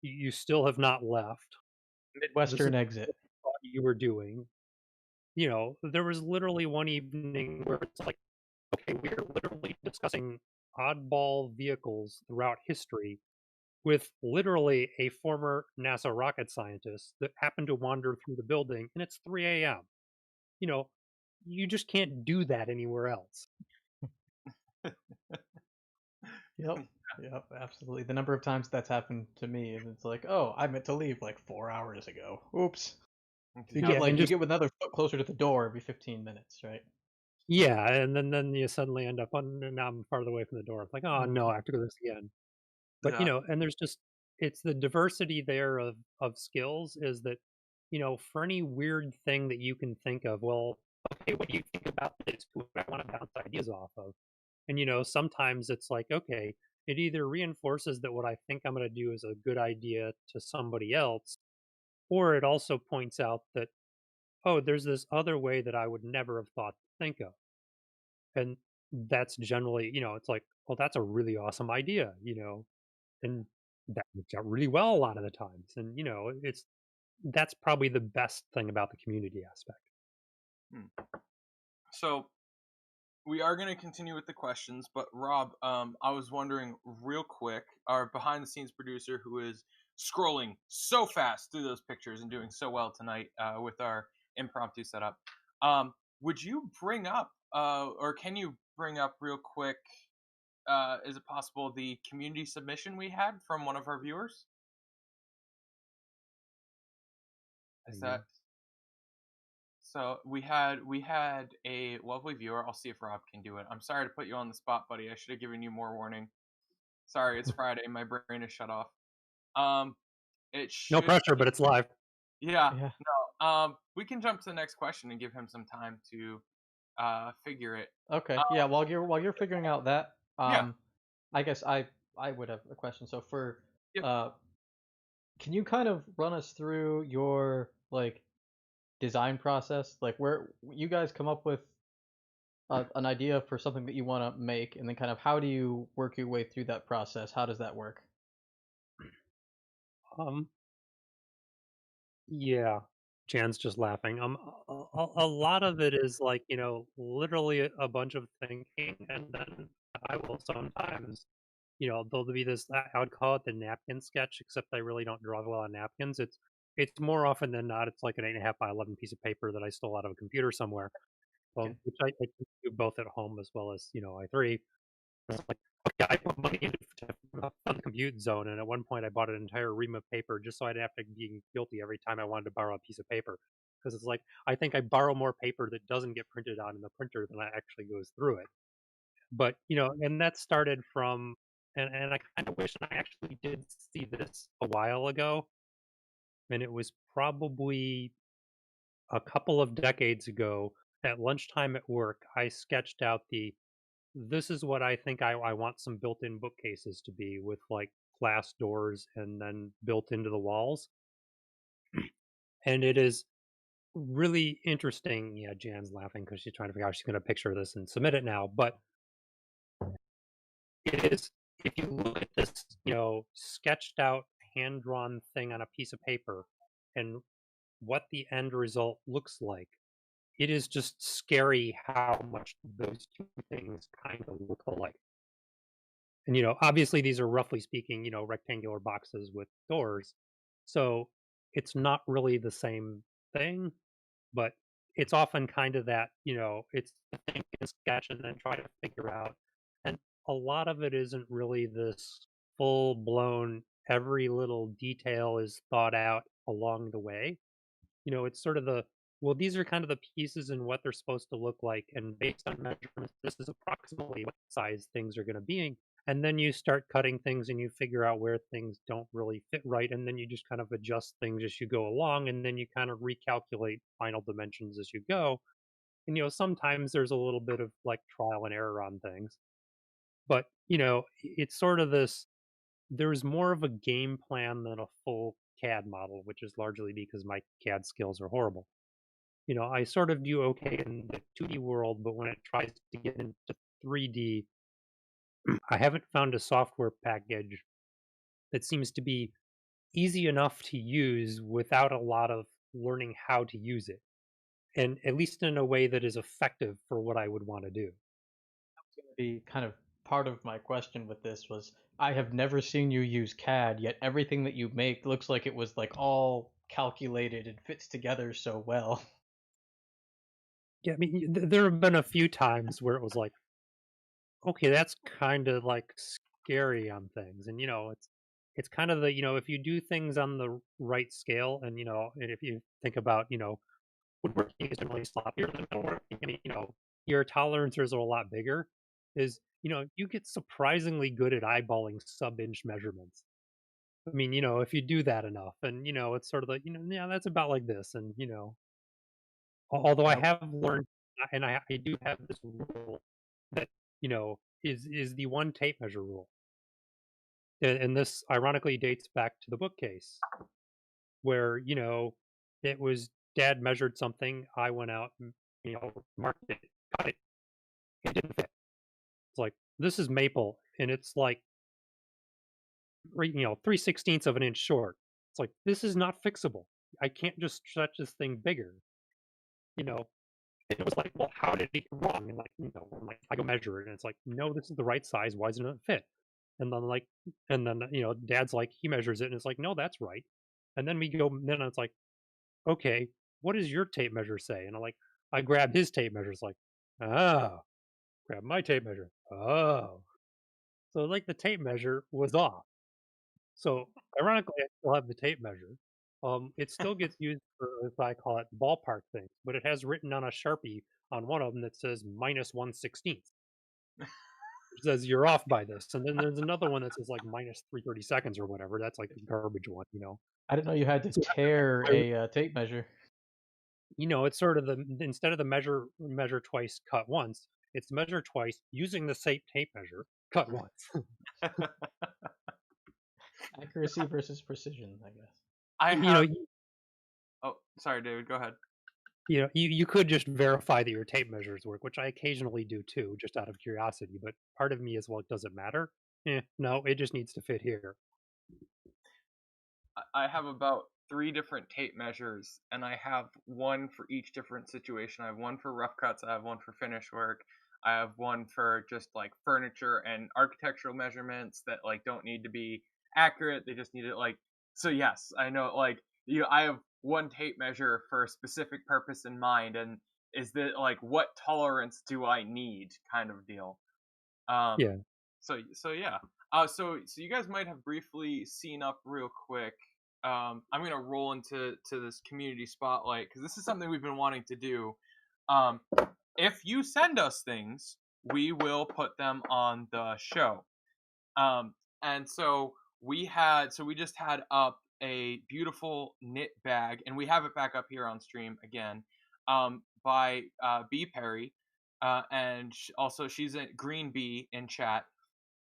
You still have not left. This is Midwestern exit. what you were doing. There was literally one evening where it's like, okay, we are literally discussing oddball vehicles throughout history with literally a former NASA rocket scientist that happened to wander through the building, and it's 3 a.m. You know, you just can't do that anywhere else. Yep. Yep, absolutely. The number of times that's happened to me, and it's like, oh, I meant to leave like 4 hours ago. Oops. You get Yeah, like and you just get another foot closer to the door every 15 minutes, right? yeah, and then you suddenly end up on now I'm farther away from the door. It's like, oh no, I have to go this again. But Yeah. and there's just it's the diversity there of skills is that, for any weird thing that you can think of, well, okay, what do you think about this? Who would I want to bounce ideas off of? And sometimes it's like, okay, it either reinforces that what I think I'm going to do is a good idea to somebody else, or it also points out that, oh, there's this other way that I would never have thought to think of. And that's generally, it's like, well, that's a really awesome idea, and that works out really well a lot of the times. And that's probably the best thing about the community aspect. Hmm. So we are going to continue with the questions, but Rob, I was wondering real quick, our behind the scenes producer who is scrolling so fast through those pictures and doing so well tonight with our impromptu setup. Would you bring up, or can you bring up real quick, is it possible the community submission we had from one of our viewers? Is that Mhm. so? We had a lovely viewer. I'll see if Rob can do it. I'm sorry to put you on the spot, buddy. I should have given you more warning. Sorry, it's Friday. My brain is shut off. Um, it No should pressure, be, but it's live. yeah. Yeah. No. We can jump to the next question and give him some time to figure it. Okay. Um, Yeah, while you're figuring out that, yeah. I guess I would have a question. So for Yep. uh can you kind of run us through your like design process? Like where you guys come up with an idea for something that you want to make, and then kind of how do you work your way through that process? How does that work? Um, yeah, Jan's just laughing. A lot of it is like, literally a bunch of thinking, and then I will sometimes, there'll be this, I would call it the napkin sketch, except I really don't draw well on napkins. It's more often than not, it's like an 8.5 by 11 piece of paper that I stole out of a computer somewhere, Okay. which I do both at home as well as, I3. It's like, okay, I put money into fund the compute zone, and at one point I bought an entire ream of paper just so I'd have to be guilty every time I wanted to borrow a piece of paper. Because it's like I think I borrow more paper that doesn't get printed on in the printer than I actually goes through it. But and that started from, and I kind of wish I actually did see this a while ago, and it was probably a couple of decades ago at lunchtime at work. I sketched out the this is what I think I want some built-in bookcases to be, with like glass doors and then built into the walls. And it is really interesting. Yeah, Jan's laughing because she's trying to figure out how she's going to picture this and submit it now. But it is, if you look at this, sketched out, hand drawn thing on a piece of paper and what the end result looks like, it is just scary how much those two things kind of look alike. And, obviously these are roughly speaking, rectangular boxes with doors. So it's not really the same thing, but it's often kind of that, it's think and sketch and then try to figure out. And a lot of it isn't really this full blown, every little detail is thought out along the way. It's sort of the, well, these are kind of the pieces and what they're supposed to look like. And based on measurements, this is approximately what size things are going to be. and then you start cutting things and you figure out where things don't really fit right, and then you just kind of adjust things as you go along, and then you kind of recalculate final dimensions as you go. And sometimes there's a little bit of like trial and error on things, but it's sort of this, there's more of a game plan than a full CAD model, which is largely because my CAD skills are horrible. I sort of do okay in the 2D world, but when it tries to get into 3D, I haven't found a software package that seems to be easy enough to use without a lot of learning how to use it, and at least in a way that is effective for what I would want to do. Gonna be kind of part of my question with this was I have never seen you use CAD, yet everything that you make looks like it was like all calculated and fits together so well. Yeah, I mean, there have been a few times where it was like, okay, that's kind of like scary on things, and it's kind of the if you do things on the right scale, and and if you think about woodworking is generally sloppier than metalworking. I mean, your tolerances are a lot bigger. Is you get surprisingly good at eyeballing sub-inch measurements. I mean, if you do that enough, and it's sort of like yeah, that's about like this, and although I Yep. have learned, and I do have this rule that is the one tape measure rule, and this ironically dates back to the bookcase where it was dad measured something, I went out and marked it, cut it, it didn't fit. It's like this is maple, and it's like 3/16 of an inch short. It's like this is not fixable. I can't just stretch this thing bigger. You know, and it was like, well, how did it get wrong? And like, I'm like, I go measure it, and it's like, no, this is the right size. Why doesn't it fit? And then like, and then dad's like, he measures it, and it's like, no, that's right. And then we go, then it's like, okay, what does your tape measure say? And I grab his tape measure. It's like, oh, grab my tape measure. Oh, so like the tape measure was off. So ironically, I still have the tape measure. It still gets used for, as I call it, ballpark things, but it has written on a Sharpie on one of them that says -1/16, which says you're off by this. And then there's another one that says like -3/32 or whatever. That's like the garbage one. I didn't know you had to So tear a tape measure. it's sort of the, instead of the measure twice, cut once, it's measure twice using the same tape measure, cut once. Accuracy versus precision, I guess. I you know, have. Oh, sorry, David. Go ahead. you could just verify that your tape measures work, which I occasionally do too, just out of curiosity. But part of me is, well, does it matter? No, it just needs to fit here. I have about three different tape measures, and I have one for each different situation. I have one for rough cuts. I have one for finish work. I have one for just like furniture and architectural measurements that like don't need to be accurate. They just need it like. So yes, I know like I have one tape measure for a specific purpose in mind, and is that like what tolerance do I need kind of deal. Um, Yeah, so yeah. So you guys might have briefly seen up real quick. I'm gonna roll into this community spotlight because this is something we've been wanting to do. Um, if you send us things, we will put them on the show. And so we just had up a beautiful knit bag, and we have it back up here on stream again. By B Perry, and also she's a Green Bee in chat.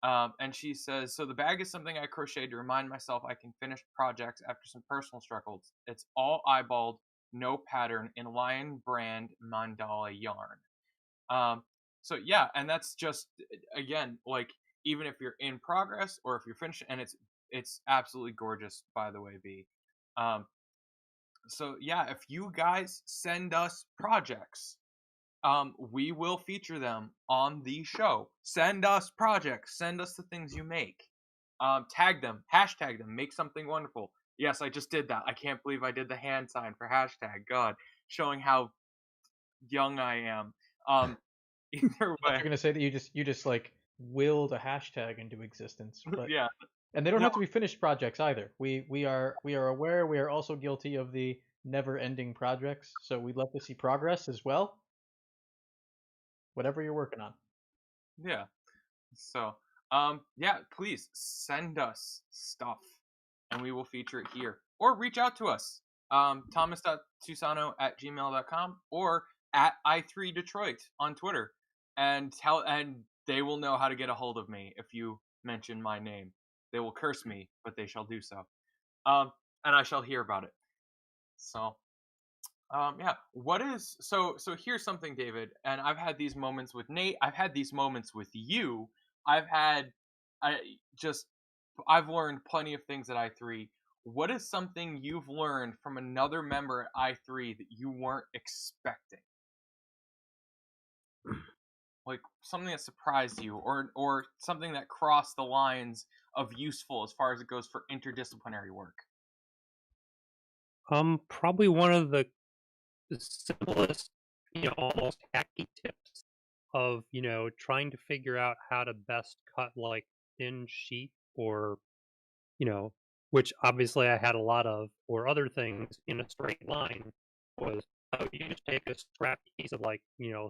And she says, so the bag is something I crocheted to remind myself I can finish projects after some personal struggles. It's all eyeballed, no pattern, in Lion brand mandala yarn. Um, so yeah, and that's just again like even if you're in progress or if you're finished, and it's absolutely gorgeous by the way, B. Um, so yeah, if you guys send us projects, we will feature them on the show. Send us projects. Send us the things you make. Tag them. Hashtag them. Make something wonderful. Yes, I just did that. I can't believe I did the hand sign for hashtag. God, showing how young I am. Either I thought you way, were gonna say that you just like willed a hashtag into existence, but yeah. and they don't No, have to be finished projects either. We are aware we are also guilty of the never-ending projects, so we'd love to see progress as well. Whatever you're working on. yeah. So, Yeah, please send us stuff and we will feature it here. Or reach out to us. Thomas.tusano@gmail.com or at i3Detroit on Twitter. And they will know how to get a hold of me if you mention my name. They will curse me, but they shall do so. And I shall hear about it. So yeah, what is so here's something, David, and I've had these moments with Nate, I've had these moments with you. I've had I just I've learned plenty of things at I3. What is something you've learned from another member at I3 that you weren't expecting? Like something that surprised you, or something that crossed the lines of useful as far as it goes for interdisciplinary work. Probably one of the simplest, almost hacky tips of, trying to figure out how to best cut like thin sheet or, which obviously I had a lot of, or other things in a straight line was you just take a scrap piece of like,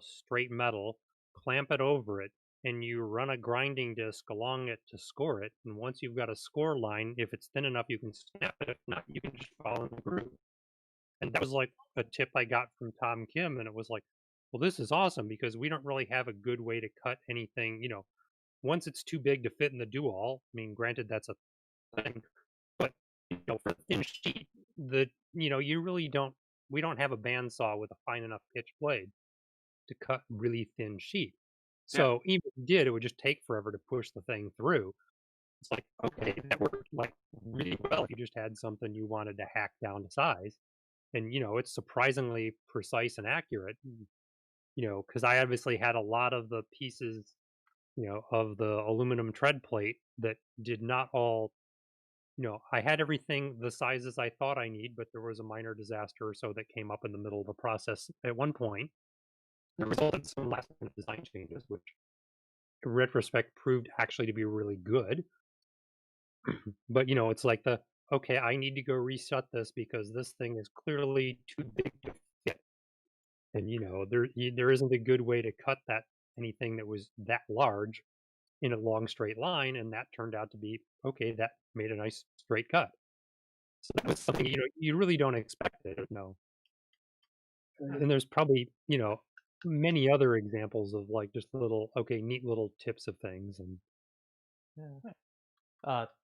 straight metal, clamp it over it, and you run a grinding disc along it to score it. And once you've got a score line, if it's thin enough, you can snap it. If not, you can just follow in the groove. And that was like a tip I got from Tom Kim, and it was like, well, this is awesome because we don't really have a good way to cut anything. Once it's too big to fit in the do-all. I mean, granted, that's a thing, but for a thin sheet, you really don't. We don't have a bandsaw with a fine enough pitch blade to cut really thin sheet. Yeah. So even if you did, it would just take forever to push the thing through. It's like, okay, that worked like really well if you just had something you wanted to hack down to size. And it's surprisingly precise and accurate. Because I obviously had a lot of the pieces, of the aluminum tread plate that did not all. I had everything the sizes I thought I need, but there was a minor disaster or so that came up in the middle of the process at one point. That resulted in some last minute design changes, which in retrospect proved actually to be really good. But it's like okay, I need to go reset this because this thing is clearly too big to fit. And there isn't a good way to cut that anything that was that large in a long straight line, and that turned out to be okay. That made a nice straight cut. So that was something you really don't expect it. And there's probably many other examples of like just little neat little tips of things. And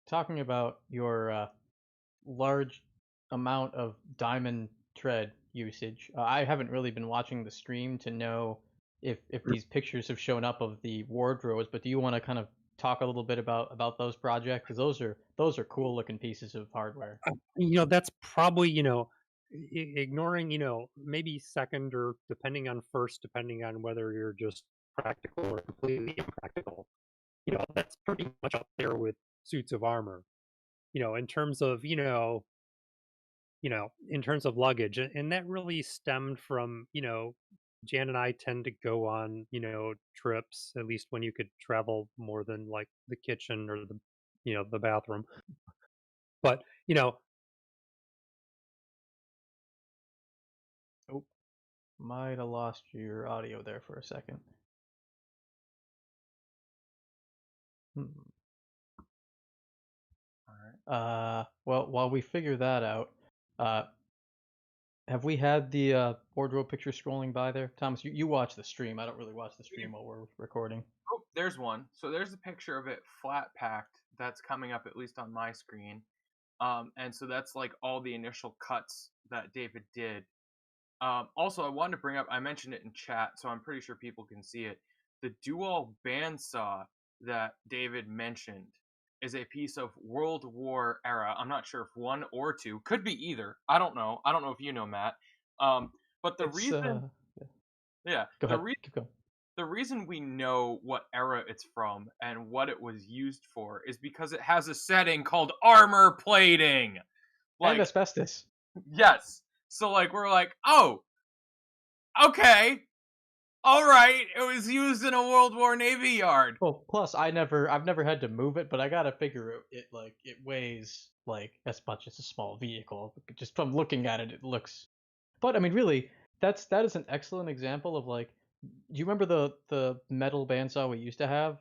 Talking about your large amount of diamond tread usage, I haven't really been watching the stream to know if these pictures have shown up of the wardrobes. But do you want to kind of talk a little bit about those projects? Because those are cool looking pieces of hardware. That's probably ignoring maybe second or depending on first, depending on whether you're just practical or completely impractical. That's pretty much up there with suits of armor. In terms of in terms of luggage, and that really stemmed from Jan and I tend to go on trips, at least when you could travel more than like the kitchen or the bathroom. But Oh, might have lost your audio there for a second. Hmm. All right. Well, while we figure that out, have we had the wardrobe picture scrolling by there? Thomas, you watch the stream. I don't really watch the stream while we're recording. Oh, there's one. So there's a picture of it flat packed that's coming up at least on my screen. And so that's like all the initial cuts that David did. Also, I wanted to bring up, I mentioned it in chat, so I'm pretty sure people can see it. The dual bandsaw that David mentioned is a piece of World War era. I'm not sure if one or two, could be either. I don't know. I don't know if you know, Matt. But the reason, yeah, Go ahead. Keep going. the reason we know what era it's from and what it was used for is because it has a setting called armor plating. And asbestos. Yes. So like we're like, oh, okay, all right. It was used in a World War Navy yard. Well, plus I've never had to move it, but I gotta figure it weighs like as much as a small vehicle. Just from looking at it, it looks. But I mean, really, that is an excellent example of like. Do you remember the metal bandsaw we used to have?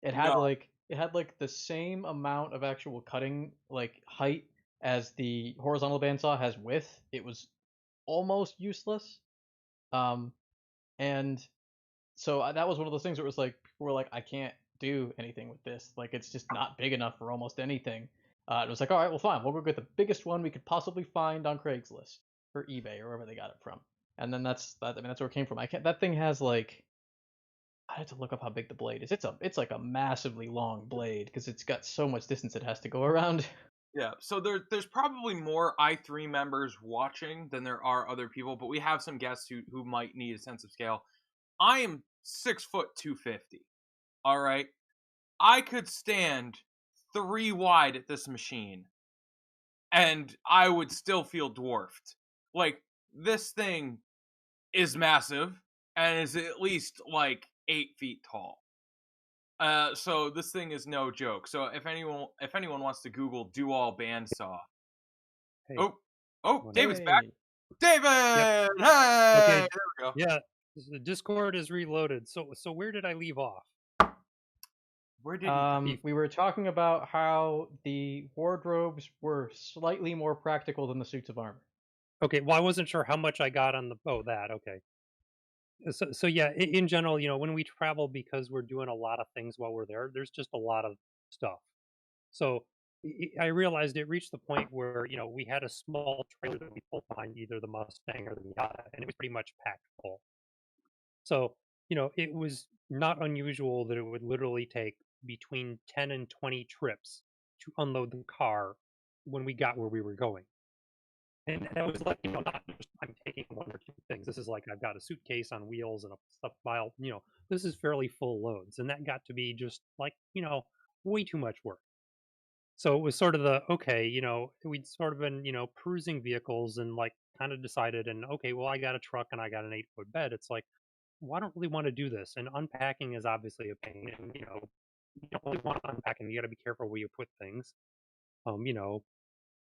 It had No. like it had like the same amount of actual cutting like height as the horizontal bandsaw has width. It was almost useless. Um, and so that was one of those things where it was like people were like, I can't do anything with this. Like it's just not big enough for almost anything. It was like, all right, well, fine, we'll go get the biggest one we could possibly find on Craigslist or eBay or wherever they got it from. And then that's that. I mean, that's where it came from. I can't. That thing has like I had to look up how big the blade is. It's like a massively long blade because it's got so much distance it has to go around. Yeah, so there's probably more I3 members watching than there are other people, but we have some guests who might need a sense of scale. I am 6 foot 250. All right, I could stand 3 wide at this machine, and I would still feel dwarfed. Like this thing is massive and is at least like 8 feet tall. So this thing is no joke. So if anyone wants to Google dual bandsaw. Hey, Oh, oh, one David's second. back. Hey, Yep. David, hey, Okay. there we go. Yeah. The Discord is reloaded. So where did I leave off? Where did he? Beef. we were talking about how the wardrobes were slightly more practical than the suits of armor. Okay. Well, I wasn't sure how much I got on the. Oh, that. Okay. So yeah, in general, when we travel because we're doing a lot of things while we're there, there's just a lot of stuff. So I realized it reached the point where we had a small trailer that we pulled behind either the Mustang or the Miata, and it was pretty much packed full. So it was not unusual that it would literally take between 10 and 20 trips to unload the car when we got where we were going. And that was like, not just I'm taking one or two things. This is like I've got a suitcase on wheels and a stuff pile. This is fairly full loads, and that got to be just like way too much work. So it was sort of the okay, we'd sort of been cruising vehicles and like kind of decided, and okay, well I got a truck and I got an 8-foot bed. It's like, well, I don't really want to do this, and unpacking is obviously a pain, and you don't really want to unpack, and you got to be careful where you put things.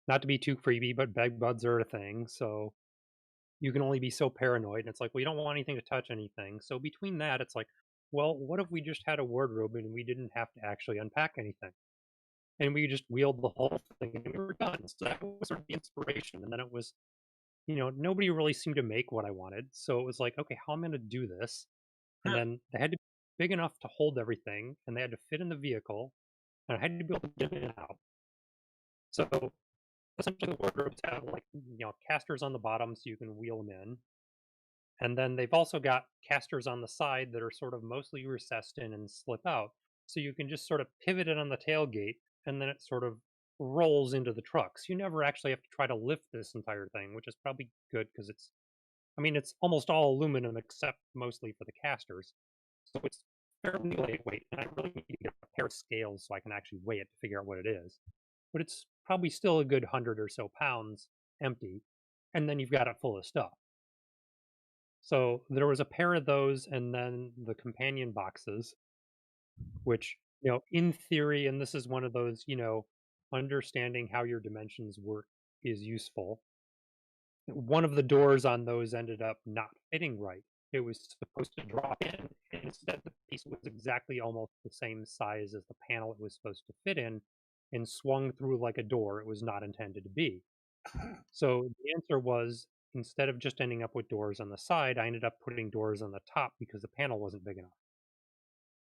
Not to be too creepy, but bed bugs are a thing, so you can only be so paranoid. And it's like, we don't want anything to touch anything. So between that, it's like, well, what if we just had a wardrobe and we didn't have to actually unpack anything? And we just wheeled the whole thing and we were done. So that was sort of the inspiration. And then it was, nobody really seemed to make what I wanted. So it was like, okay, how am I going to do this? And then they had to be big enough to hold everything and they had to fit in the vehicle and I had to be able to get in and out. So essentially the wardrobes have like casters on the bottom so you can wheel them in, and then they've also got casters on the side that are sort of mostly recessed in and slip out, so you can just sort of pivot it on the tailgate and then it sort of rolls into the truck, so you never actually have to try to lift this entire thing, which is probably good because it's almost all aluminum except mostly for the casters, so it's fairly lightweight, and I really need to get a pair of scales so I can actually weigh it to figure out what it is. But it's probably still a good 100 or so pounds empty, and then you've got it full of stuff. So there was a pair of those, and then the companion boxes, which in theory, and this is one of those, understanding how your dimensions work is useful. One of the doors on those ended up not fitting right. It was supposed to drop in, and instead the piece was exactly almost the same size as the panel it was supposed to fit in, and swung through like a door it was not intended to be. So the answer was, instead of just ending up with doors on the side, I ended up putting doors on the top because the panel wasn't big enough.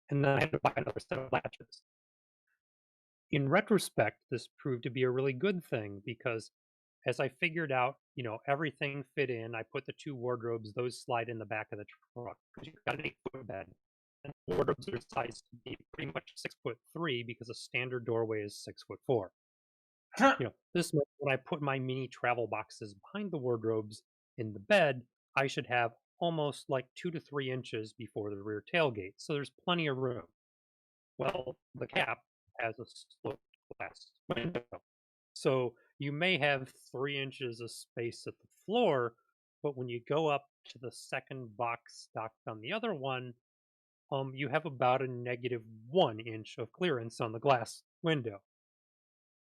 And then I had to buy another set of latches. In retrospect, this proved to be a really good thing because as I figured out, everything fit in. I put the two wardrobes; those slide in the back of the truck because you've got an 8-foot bed, and the wardrobes are sized to be pretty much 6'3" because a standard doorway is 6'4". This meant when I put my mini travel boxes behind the wardrobes in the bed, I should have almost like 2 to 3 inches before the rear tailgate, so there's plenty of room. Well, the cap has a sloped glass window. So you may have 3 inches of space at the floor, but when you go up to the second box stocked on the other one, you have about a -1 inch of clearance on the glass window,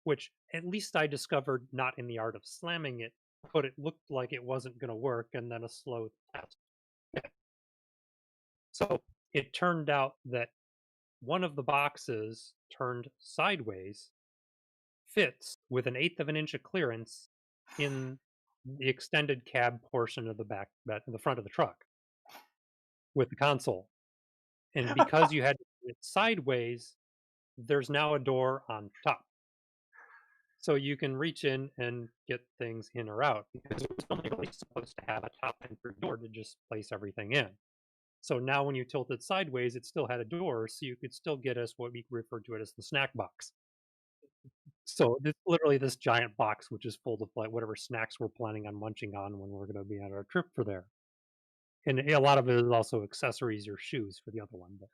which at least I discovered not in the art of slamming it, but it looked like it wasn't going to work, and then a slow test. So it turned out that one of the boxes turned sideways fits with an eighth of an inch of clearance in the extended cab portion of the front of the truck with the console. And because you had to put it sideways, there's now a door on top. So you can reach in and get things in or out because it was only really supposed to have a top entry door to just place everything in. So now when you tilt it sideways, it still had a door, so you could still get us what we refer to it as the snack box. So this literally this giant box, which is full of like whatever snacks we're planning on munching on when we're going to be on our trip for there. And a lot of it is also accessories or shoes for the other one. But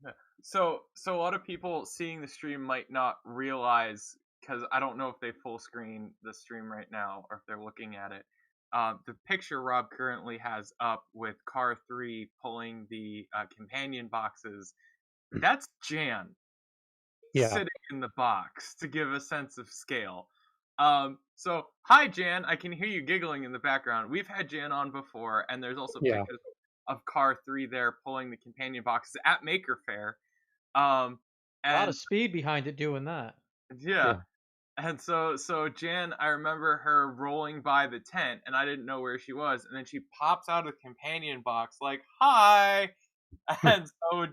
Yeah. So a lot of people seeing the stream might not realize, because I don't know if they full screen the stream right now or if they're looking at it. The picture Rob currently has up with Car 3 pulling the companion boxes, that's Jan yeah, sitting in the box to give a sense of scale. So hi Jan, I can hear you giggling in the background. We've had Jan on before, and there's also yeah, pictures of Car 3 there pulling the companion boxes at Maker Faire. Um, A lot and of speed behind it doing that. yeah, yeah, and so Jan, I remember her rolling by the tent, and I didn't know where she was, and then she pops out of the companion box like, "Hi," and so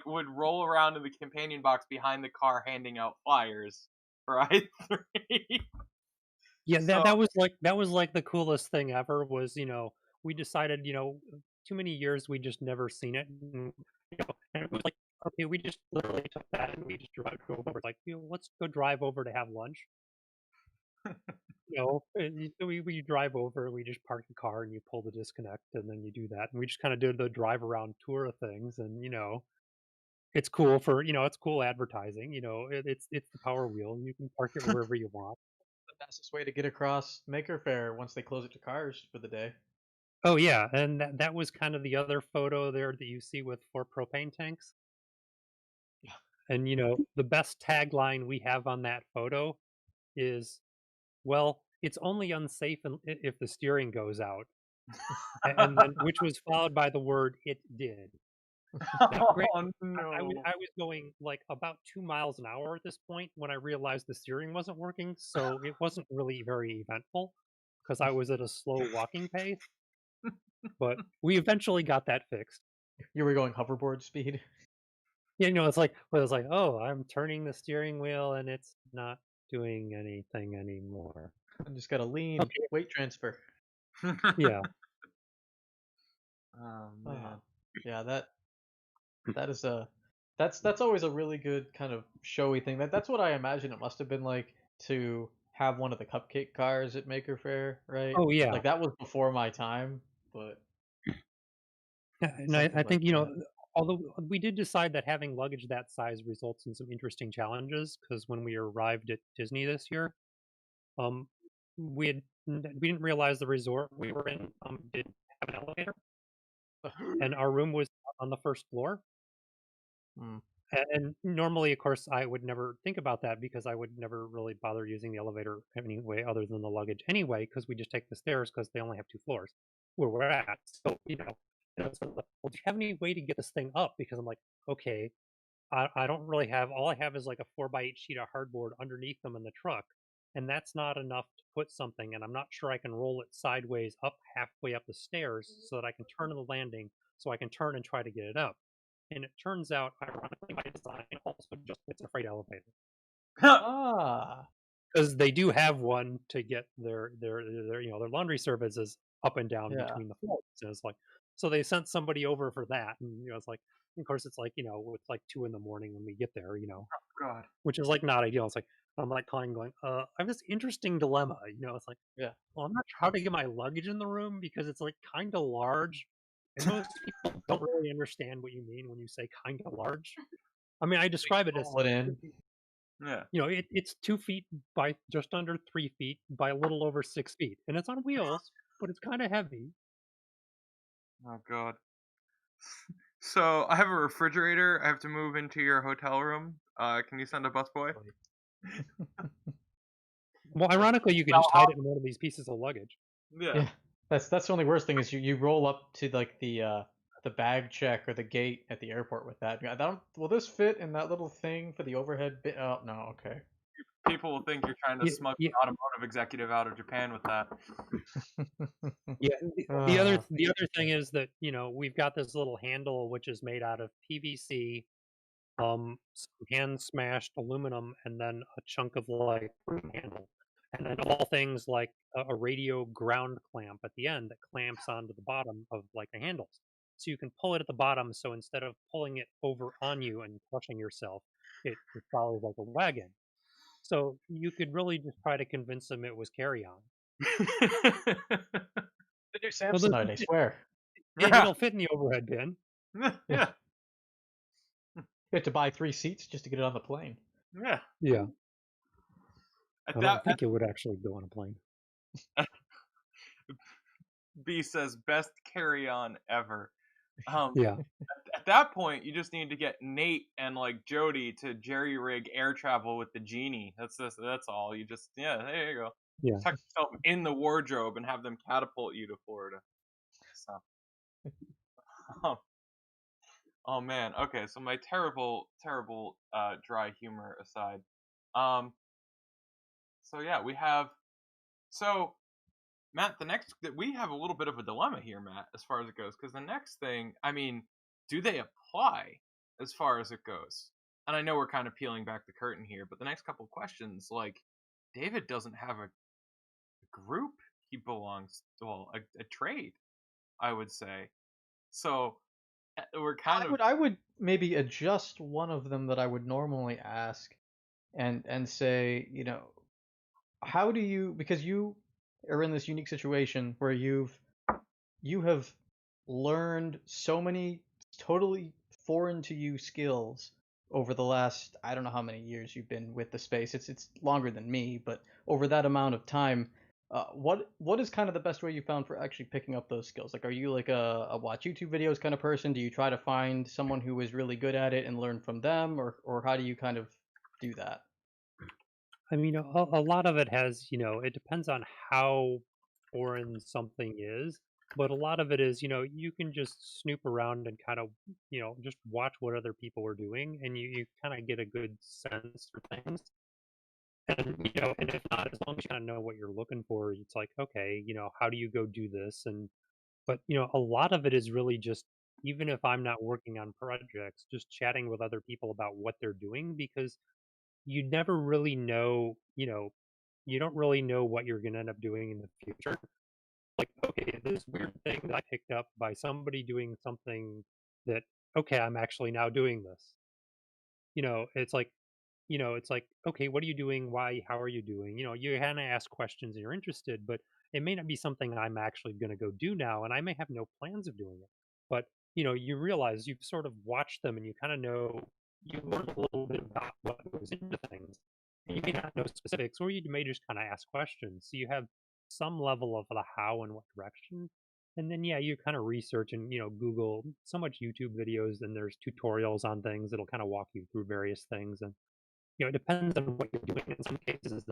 would roll around in the companion box behind the car, handing out flyers for I3. yeah. So That was like the coolest thing ever. Was we decided too many years we just never seen it. And it was like okay, we just literally took that and we just drove over. Like let's go drive over to have lunch. We drive over, we just park the car and you pull the disconnect and then you do that. And we just kind of did the drive around tour of things and it's cool for it's cool advertising, it's the power wheel. You can park it wherever you want. The fastest way to get across Maker Faire once they close it to cars for the day. Oh yeah, and that was kind of the other photo there that you see with 4 propane tanks. And the best tagline we have on that photo is, well, it's only unsafe if the steering goes out. And then which was followed by the word it did. Now, oh granted, no. I was going like about 2 miles an hour at this point when I realized the steering wasn't working, so it wasn't really very eventful because I was at a slow walking pace. But we eventually got that fixed. You were going hoverboard speed. Yeah, it's like, oh, I'm turning the steering wheel and it's not doing anything anymore. And just got to lean, Okay, weight transfer. yeah, Oh Ah, man. yeah, that is a that's always a really good kind of showy thing. That's what I imagine it must have been like to have one of the cupcake cars at Maker Faire, right? oh yeah. Like that was before my time, but Yeah, and something I like think, that. although we did decide that having luggage that size results in some interesting challenges, because when we arrived at Disney this year, um, we didn't realize the resort we were in did have an elevator, and our room was on the first floor. Mm. And normally, of course, I would never think about that because I would never really bother using the elevator anyway, other than the luggage anyway, because we just take the stairs because they only have 2 floors where we're at. So, so I'm like, well, do you have any way to get this thing up? Because I'm like, okay, I don't really have, all I have is like a 4x8 sheet of hardboard underneath them in the truck. And that's not enough to put something. And I'm not sure I can roll it sideways up halfway up the stairs so that I can turn on the landing so I can turn and try to get it up. And it turns out, ironically, by design, also just it's a freight elevator Ah, because they do have one to get their laundry services up and down yeah. between the floors. And it's like, so they sent somebody over for that, and it's like, of course, it's like it's like 2 in the morning when we get there, God. which is like not ideal. It's like I'm like calling, going, I have this interesting dilemma. It's like, Yeah. well, I'm not sure how to get my luggage in the room because it's like kind of large, and most people don't really understand what you mean when you say kind of large. I mean, I describe it as Roll it in. Yeah. it's 2 feet by just under 3 feet by a little over 6 feet, and it's on wheels, but it's kind of heavy. Oh god. So I have a refrigerator. I have to move into your hotel room. Can you send a busboy? Well, ironically, you could Well, just hide it in one of these pieces of luggage. yeah. Yeah. That's the only worst thing is you roll up to like the the bag check or the gate at the airport with that. I don't. Will this fit in that little thing for the overhead bit? Oh no. Okay. People will think you're trying to Yeah, smuggle yeah, an automotive executive out of Japan with that. yeah. uh, The other thing is that we've got this little handle which is made out of PVC, some hand smashed aluminum, and then a chunk of like broom handle, and then of all things like a radio ground clamp at the end that clamps onto the bottom of like the handles, so you can pull it at the bottom. So instead of pulling it over on you and crushing yourself, it follows like a wagon. So you could really just try to convince them it was carry on. the new Well, this, Samsonite, I swear. Yeah. it'll fit in the overhead bin. Yeah. Yeah. You have to buy 3 seats just to get it on the plane. Yeah. Yeah, At I that, don't think it would actually go on a plane. B says best carry on ever. Um, Yeah, at that point, you just need to get Nate and like Jody to jerry rig air travel with the genie. That's all. You just there you go. yeah. Tuck yourself in the wardrobe and have them catapult you to Florida. So, oh, oh man. Okay, so my terrible dry humor aside. Um, so yeah, we have so Matt, the next that we have a little bit of a dilemma here, Matt, as far as it goes, because the next thing, I mean, do they apply as far as it goes? And I know we're kind of peeling back the curtain here, but the next couple questions, like David doesn't have a group he belongs, well, a trade, I would say. So we're kind of I would maybe adjust one of them that I would normally ask, and say, how do you, because you are in this unique situation where you have learned so many totally foreign to you skills over the last, I don't know how many years you've been with the space. It's longer than me, but over that amount of time, what is kind of the best way you found for actually picking up those skills? Like, are you like a watch YouTube videos kind of person? Do you try to find someone who is really good at it and learn from them, or how do you kind of do that? I mean, a lot of it has, it depends on how foreign something is, but a lot of it is, you can just snoop around and kind of, just watch what other people are doing, and you kind of get a good sense for things. And, and if not, as long as you kind of know what you're looking for, it's like, okay, how do you go do this? But, a lot of it is really just, even if I'm not working on projects, just chatting with other people about what they're doing, because you never really know, you don't really know what you're going to end up doing in the future. Like, okay, this weird thing that I picked up by somebody doing something that, okay, I'm actually now doing this. It's like, it's like, okay, what are you doing? Why? How are you doing? You kind of ask questions and you're interested, but it may not be something I'm actually going to go do now, and I may have no plans of doing it. But you realize you've sort of watched them, and you kind of know, you learn a little bit about what goes into things. And you may not know specifics, or you may just kind of ask questions. So you have some level of the how and what direction. And then yeah, you kind of research and Google so much YouTube videos, and there's tutorials on things that'll kind of walk you through various things. And it depends on what you're doing. In some cases,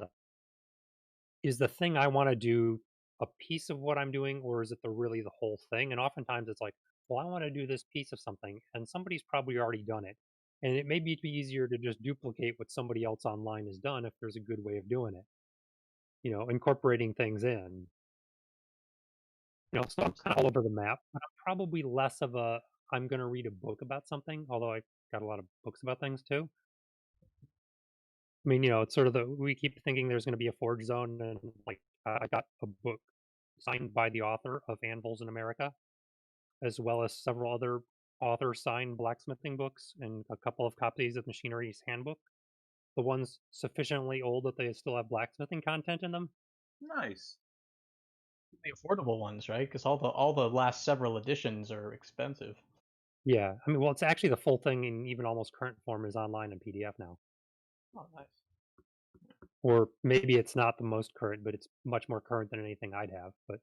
is the thing I want to do a piece of what I'm doing, or is it really the whole thing? And oftentimes it's like, well, I want to do this piece of something, and somebody's probably already done it. And it may be easier to just duplicate what somebody else online has done if there's a good way of doing it. Incorporating things in. So I'm kind of all over the map, but I'm probably less of a, I'm going to read a book about something, although I got a lot of books about things too. I mean, it's sort of we keep thinking there's going to be a Forge Zone, and like I got a book signed by the author of Anvils in America, as well as several other author signed blacksmithing books and a couple of copies of Machinery's Handbook. The ones sufficiently old that they still have blacksmithing content in them. nice. The affordable ones, right? Because all the last several editions are expensive. Yeah, I mean, well, it's actually the full thing in even almost current form is online in PDF now. Oh, nice. Or maybe it's not the most current, but it's much more current than anything I'd have. But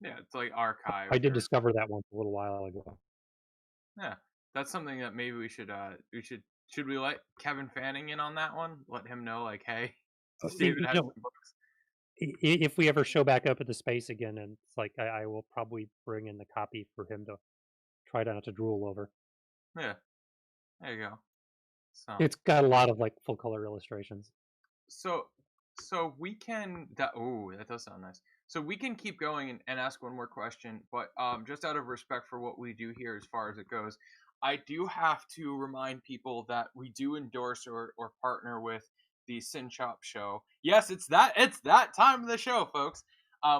Yeah, it's like I archived did or discover that one a little while ago. yeah. That's something that maybe should we let Kevin Fanning in on that one? Let him know like, hey, David has some books. If we ever show back up at the space again, and it's like I will probably bring in the copy for him to try not to drool over. Yeah, there you go. So It's got a lot of like full color illustrations. so so we can that oh that does sound nice. So we can keep going and ask one more question, but just out of respect for what we do here as far as it goes, I do have to remind people that we do endorse or partner with the SynShop show. Yes, it's that time of the show, folks.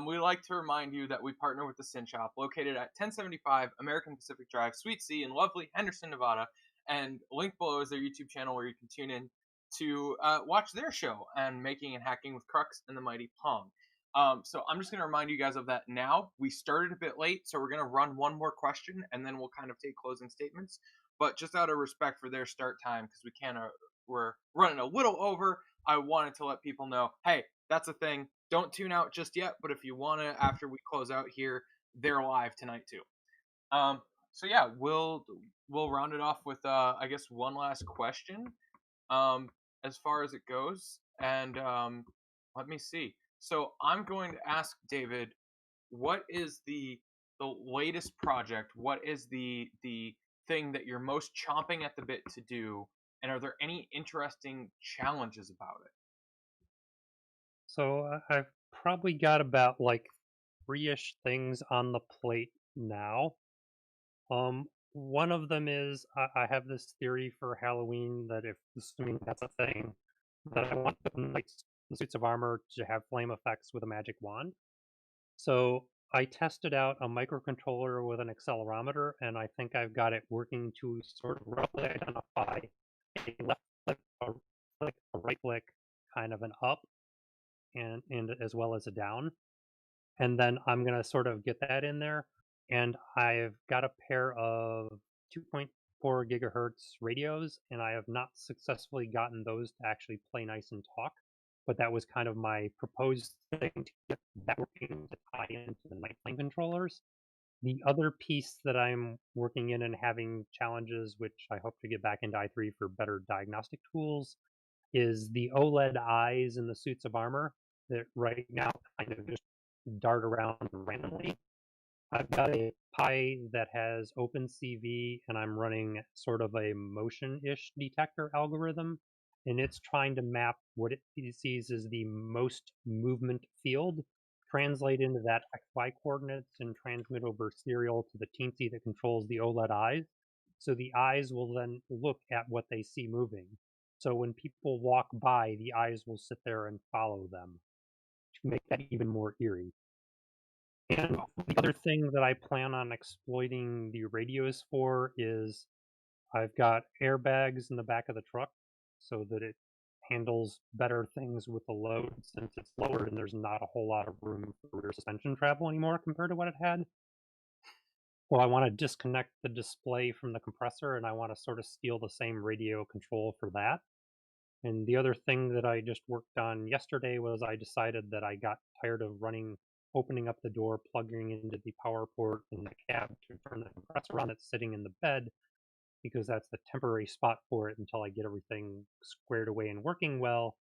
We like to remind you that we partner with the SynShop, located at 1075 American Pacific Drive, Suite C, in lovely Henderson, Nevada. And link below is their YouTube channel where you can tune in to watch their show and Making and Hacking with Crux and the Mighty Pong. So I'm just going to remind you guys of that now. We started a bit late, so we're going to run one more question and then we'll kind of take closing statements. But just out of respect for their start time, because we're running a little over, I wanted to let people know, hey, that's a thing. Don't tune out just yet, but if you want to, after we close out here, they're live tonight too. So yeah, we'll round it off with I guess one last question. Um, as far as it goes, and let me see. So I'm going to ask David, what is the latest project? What is the thing that you're most chomping at the bit to do? And are there any interesting challenges about it? So I've probably got about like 3-ish things on the plate now. One of them is I have this theory for Halloween that if assuming that's a thing, that I want the knights, the suits of armor to have flame effects with a magic wand. So I tested out a microcontroller with an accelerometer, and I think I've got it working to sort of roughly identify a left click, a right click, kind of an up, and as well as a down. And then I'm gonna sort of get that in there. And I've got a pair of 2.4 gigahertz radios, and I have not successfully gotten those to actually play nice and talk. But that was kind of my proposed thing to get that working to tie into the night plane controllers. The other piece that I'm working in and having challenges, which I hope to get back into i3 for better diagnostic tools, is the OLED eyes in the suits of armor that right now kind of just dart around randomly. I've got a Pi that has OpenCV, and I'm running sort of a motion-ish detector algorithm, and it's trying to map what it sees as the most movement field, translate into that XY coordinates, and transmit over serial to the teensy that controls the OLED eyes. So the eyes will then look at what they see moving. So when people walk by, the eyes will sit there and follow them to make that even more eerie. And the other thing that I plan on exploiting the radios for is I've got airbags in the back of the truck so that it handles better things with the load since it's lowered and there's not a whole lot of room for rear suspension travel anymore compared to what it had. Well, I want to disconnect the display from the compressor and I want to sort of steal the same radio control for that. And the other thing that I just worked on yesterday was I decided that I got tired of opening up the door, plugging into the power port in the cab to turn the compressor on that's sitting in the bed, because that's the temporary spot for it until I get everything squared away and working well.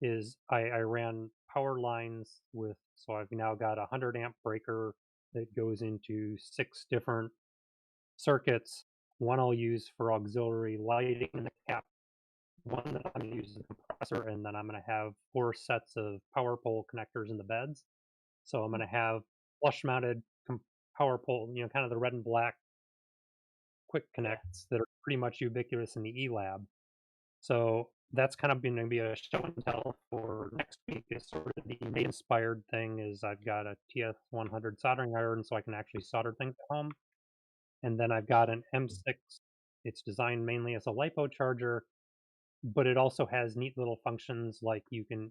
Is I ran power lines with, so I've now got a 100 amp breaker that goes into 6 different circuits. One I'll use for auxiliary lighting in the cab, one that I'm going to use as a compressor, and then I'm going to have 4 sets of power pole connectors in the beds. So I'm going to have flush mounted power pole, kind of the red and black quick connects that are pretty much ubiquitous in the eLab. So that's kind of going to be a show and tell for next week. Is sort of the Nate inspired thing is I've got a TS100 soldering iron so I can actually solder things at home. And then I've got an M6. It's designed mainly as a LiPo charger, but it also has neat little functions like you can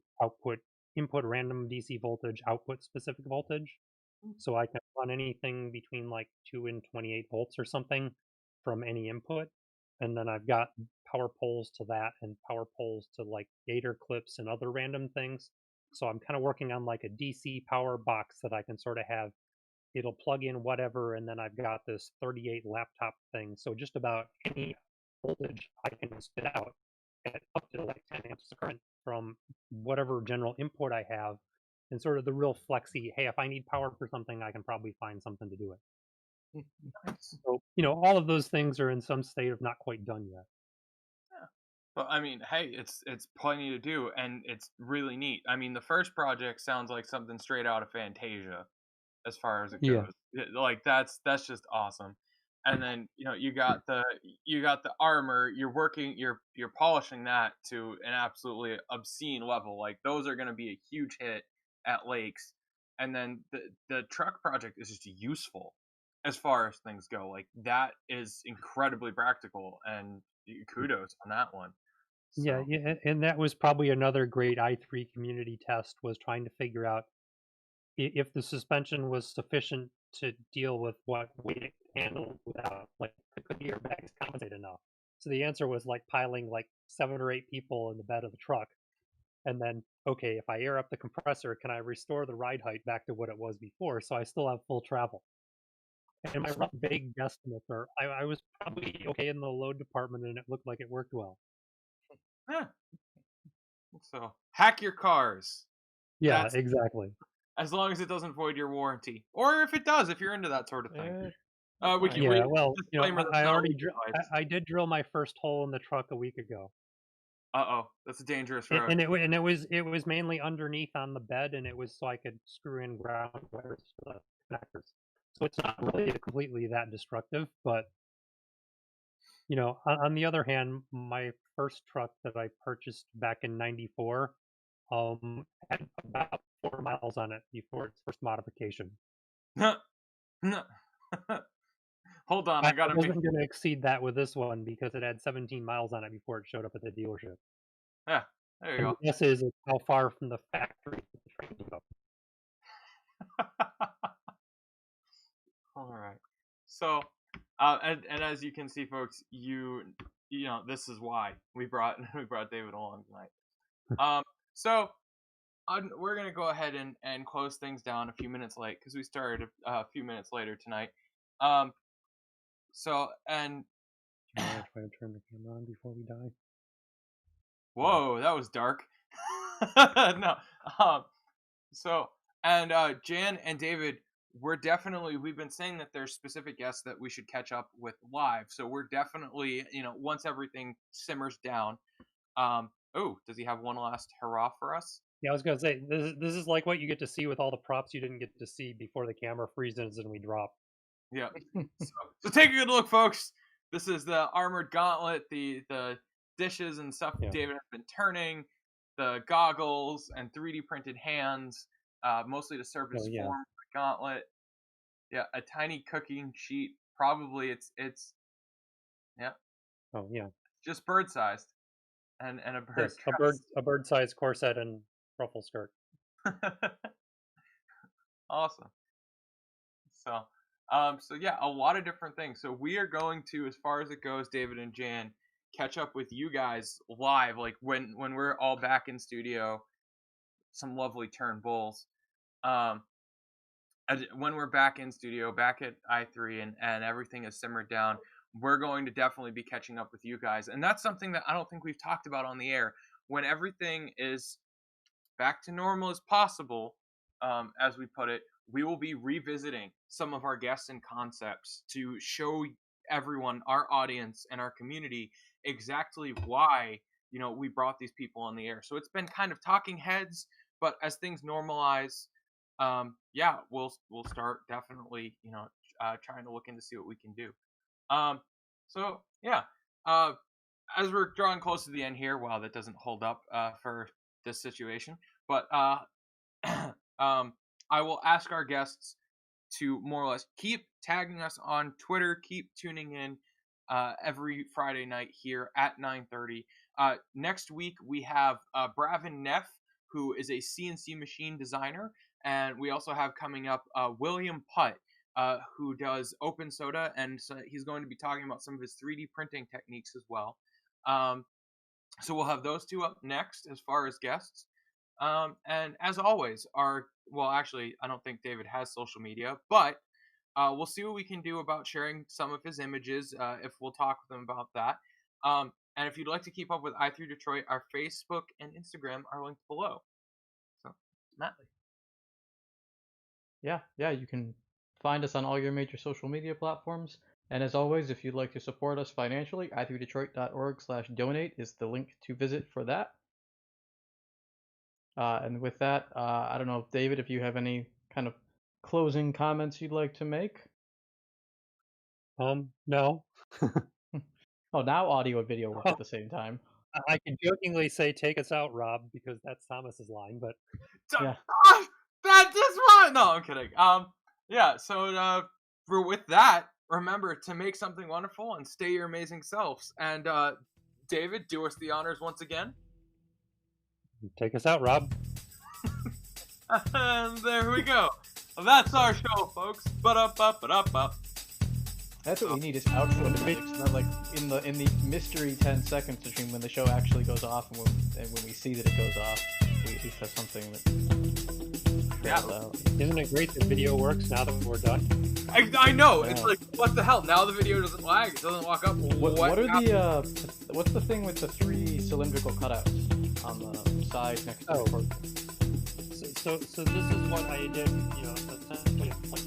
input random DC voltage, output specific voltage. So I can run anything between like 2 and 28 volts or something from any input. And then I've got power poles to that and power poles to like gator clips and other random things. So I'm kind of working on like a DC power box that I can sort of have. It'll plug in whatever, and then I've got this 38 laptop thing. So just about any voltage I can spit out at up to like 10 amps of current from whatever general input I have, and sort of the real flexy, hey, if I need power for something, I can probably find something to do it. Nice. So, all of those things are in some state of not quite done yet. Yeah. But I mean, hey, it's plenty to do, and it's really neat. I mean, the first project sounds like something straight out of Fantasia, as far as it Yeah. goes. Like that's just awesome. And then you got the armor. You're working. You're polishing that to an absolutely obscene level. Like those are going to be a huge hit at lakes. And then the truck project is just useful as far as things go. Like that is incredibly practical, and kudos on that one. Yeah, So yeah, and that was probably another great I3 community test, was trying to figure out if the suspension was sufficient to deal with what weight it could handle without, like, could the airbags compensate enough? So the answer was like piling like 7 or 8 people in the bed of the truck, and then, okay, if I air up the compressor, can I restore the ride height back to what it was before so I still have full travel? And my rough, vague guesstimates are I was probably okay in the load department, and it looked like it worked well. yeah. So hack your cars. Yeah, That's exactly. as long as it doesn't void your warranty, or if it does, if you're into that sort of thing. That's We fine. can we Yeah, well, disclaimer that's I not a already legal advice. I did drill my first hole in the truck a week ago. Uh-oh, that's a dangerous And road. and it was mainly underneath on the bed, and it was so I could screw in ground wires for the connectors. So it's not really completely that destructive, but on the other hand, my first truck that I purchased back in '94 had about 4 miles on it before its first modification. No, no. Hold on, I I gotta make. wasn't going to exceed that with this one because it had 17 miles on it before it showed up at the dealership. Yeah, there you And the go. guess is how far from the factory the train go. All right. So, and as you can see, folks, you know this is why we brought we brought David along tonight. So we're gonna go ahead and close things down a few minutes late because we started a few minutes later tonight. Um, so and Do you want to try to turn the camera on before we die? whoa, that was dark. No. Um, so and Jan and David, we've been saying that there's specific guests that we should catch up with live. So we're definitely, once everything simmers down. Oh, does he have one last hurrah for us? Yeah, I was gonna say this is like what you get to see with all the props you didn't get to see before the camera freezes and we drop. Yeah. So take a good look, folks. This is the armored gauntlet, the dishes and stuff Yeah. David has been turning, the goggles and 3D printed hands, mostly to serve Oh as yeah. form for the gauntlet. Yeah, a tiny cooking sheet. Probably it's yeah, Oh yeah. just bird sized and a bird's Yes. A bird-sized corset and ruffle skirt. dress. Awesome. So, so yeah, a lot of different things. So we are going to, as far as it goes, David and Jan, catch up with you guys live, like when we're all back in studio. Some lovely turn bulls. Um, when we're back in studio, back at I3, and everything is simmered down, we're going to definitely be catching up with you guys, and that's something that I don't think we've talked about on the air. When everything is back to normal as possible, as we put it, we will be revisiting some of our guests and concepts to show everyone, our audience, and our community exactly why we brought these people on the air. So it's been kind of talking heads, but as things normalize, yeah, we'll start definitely trying to look into see what we can do. Um, so yeah, uh, as we're drawing close to the end here, wow, that doesn't hold up for this situation. But I will ask our guests to more or less keep tagging us on Twitter, keep tuning in every Friday night here at 9:30. Next week we have Bravin Neff, who is a CNC machine designer, and we also have coming up William Putt, who does open soda, and so he's going to be talking about some of his 3D printing techniques as well. Um, so we'll have those two up next as far as guests. And as always, actually, I don't think David has social media, but we'll see what we can do about sharing some of his images if we'll talk with him about that. And if you'd like to keep up with i3 Detroit, our Facebook and Instagram are linked below. So, Matt. Yeah, you can find us on all your major social media platforms. And as always, if you'd like to support us financially, i3detroit.org/donate is the link to visit for that. And with that, I don't know, David, if you have any kind of closing comments you'd like to make. No. Oh, now audio and video work at the same time. I can jokingly say, "Take us out, Rob," because that's Thomas's line. But Yeah. That is one. No, I'm kidding. Yeah. So, with that, remember to make something wonderful and stay your amazing selves. And David, do us the honors once again. take us out, Rob. And there we go. That's our show, folks. Ba-da-ba-ba-da-ba. That's what we need is outro notifications, not like in the mystery 10 seconds between when the show actually goes off and when we see that it goes off. We have something that Yeah. out. Isn't it great that video works now that we're done? I know. Yeah. It's like, what the hell? Now the video doesn't lag. It doesn't walk up. What are happened? what's the thing with the 3 cylindrical cutouts on the side next to the port? So this is what I did. Essentially, like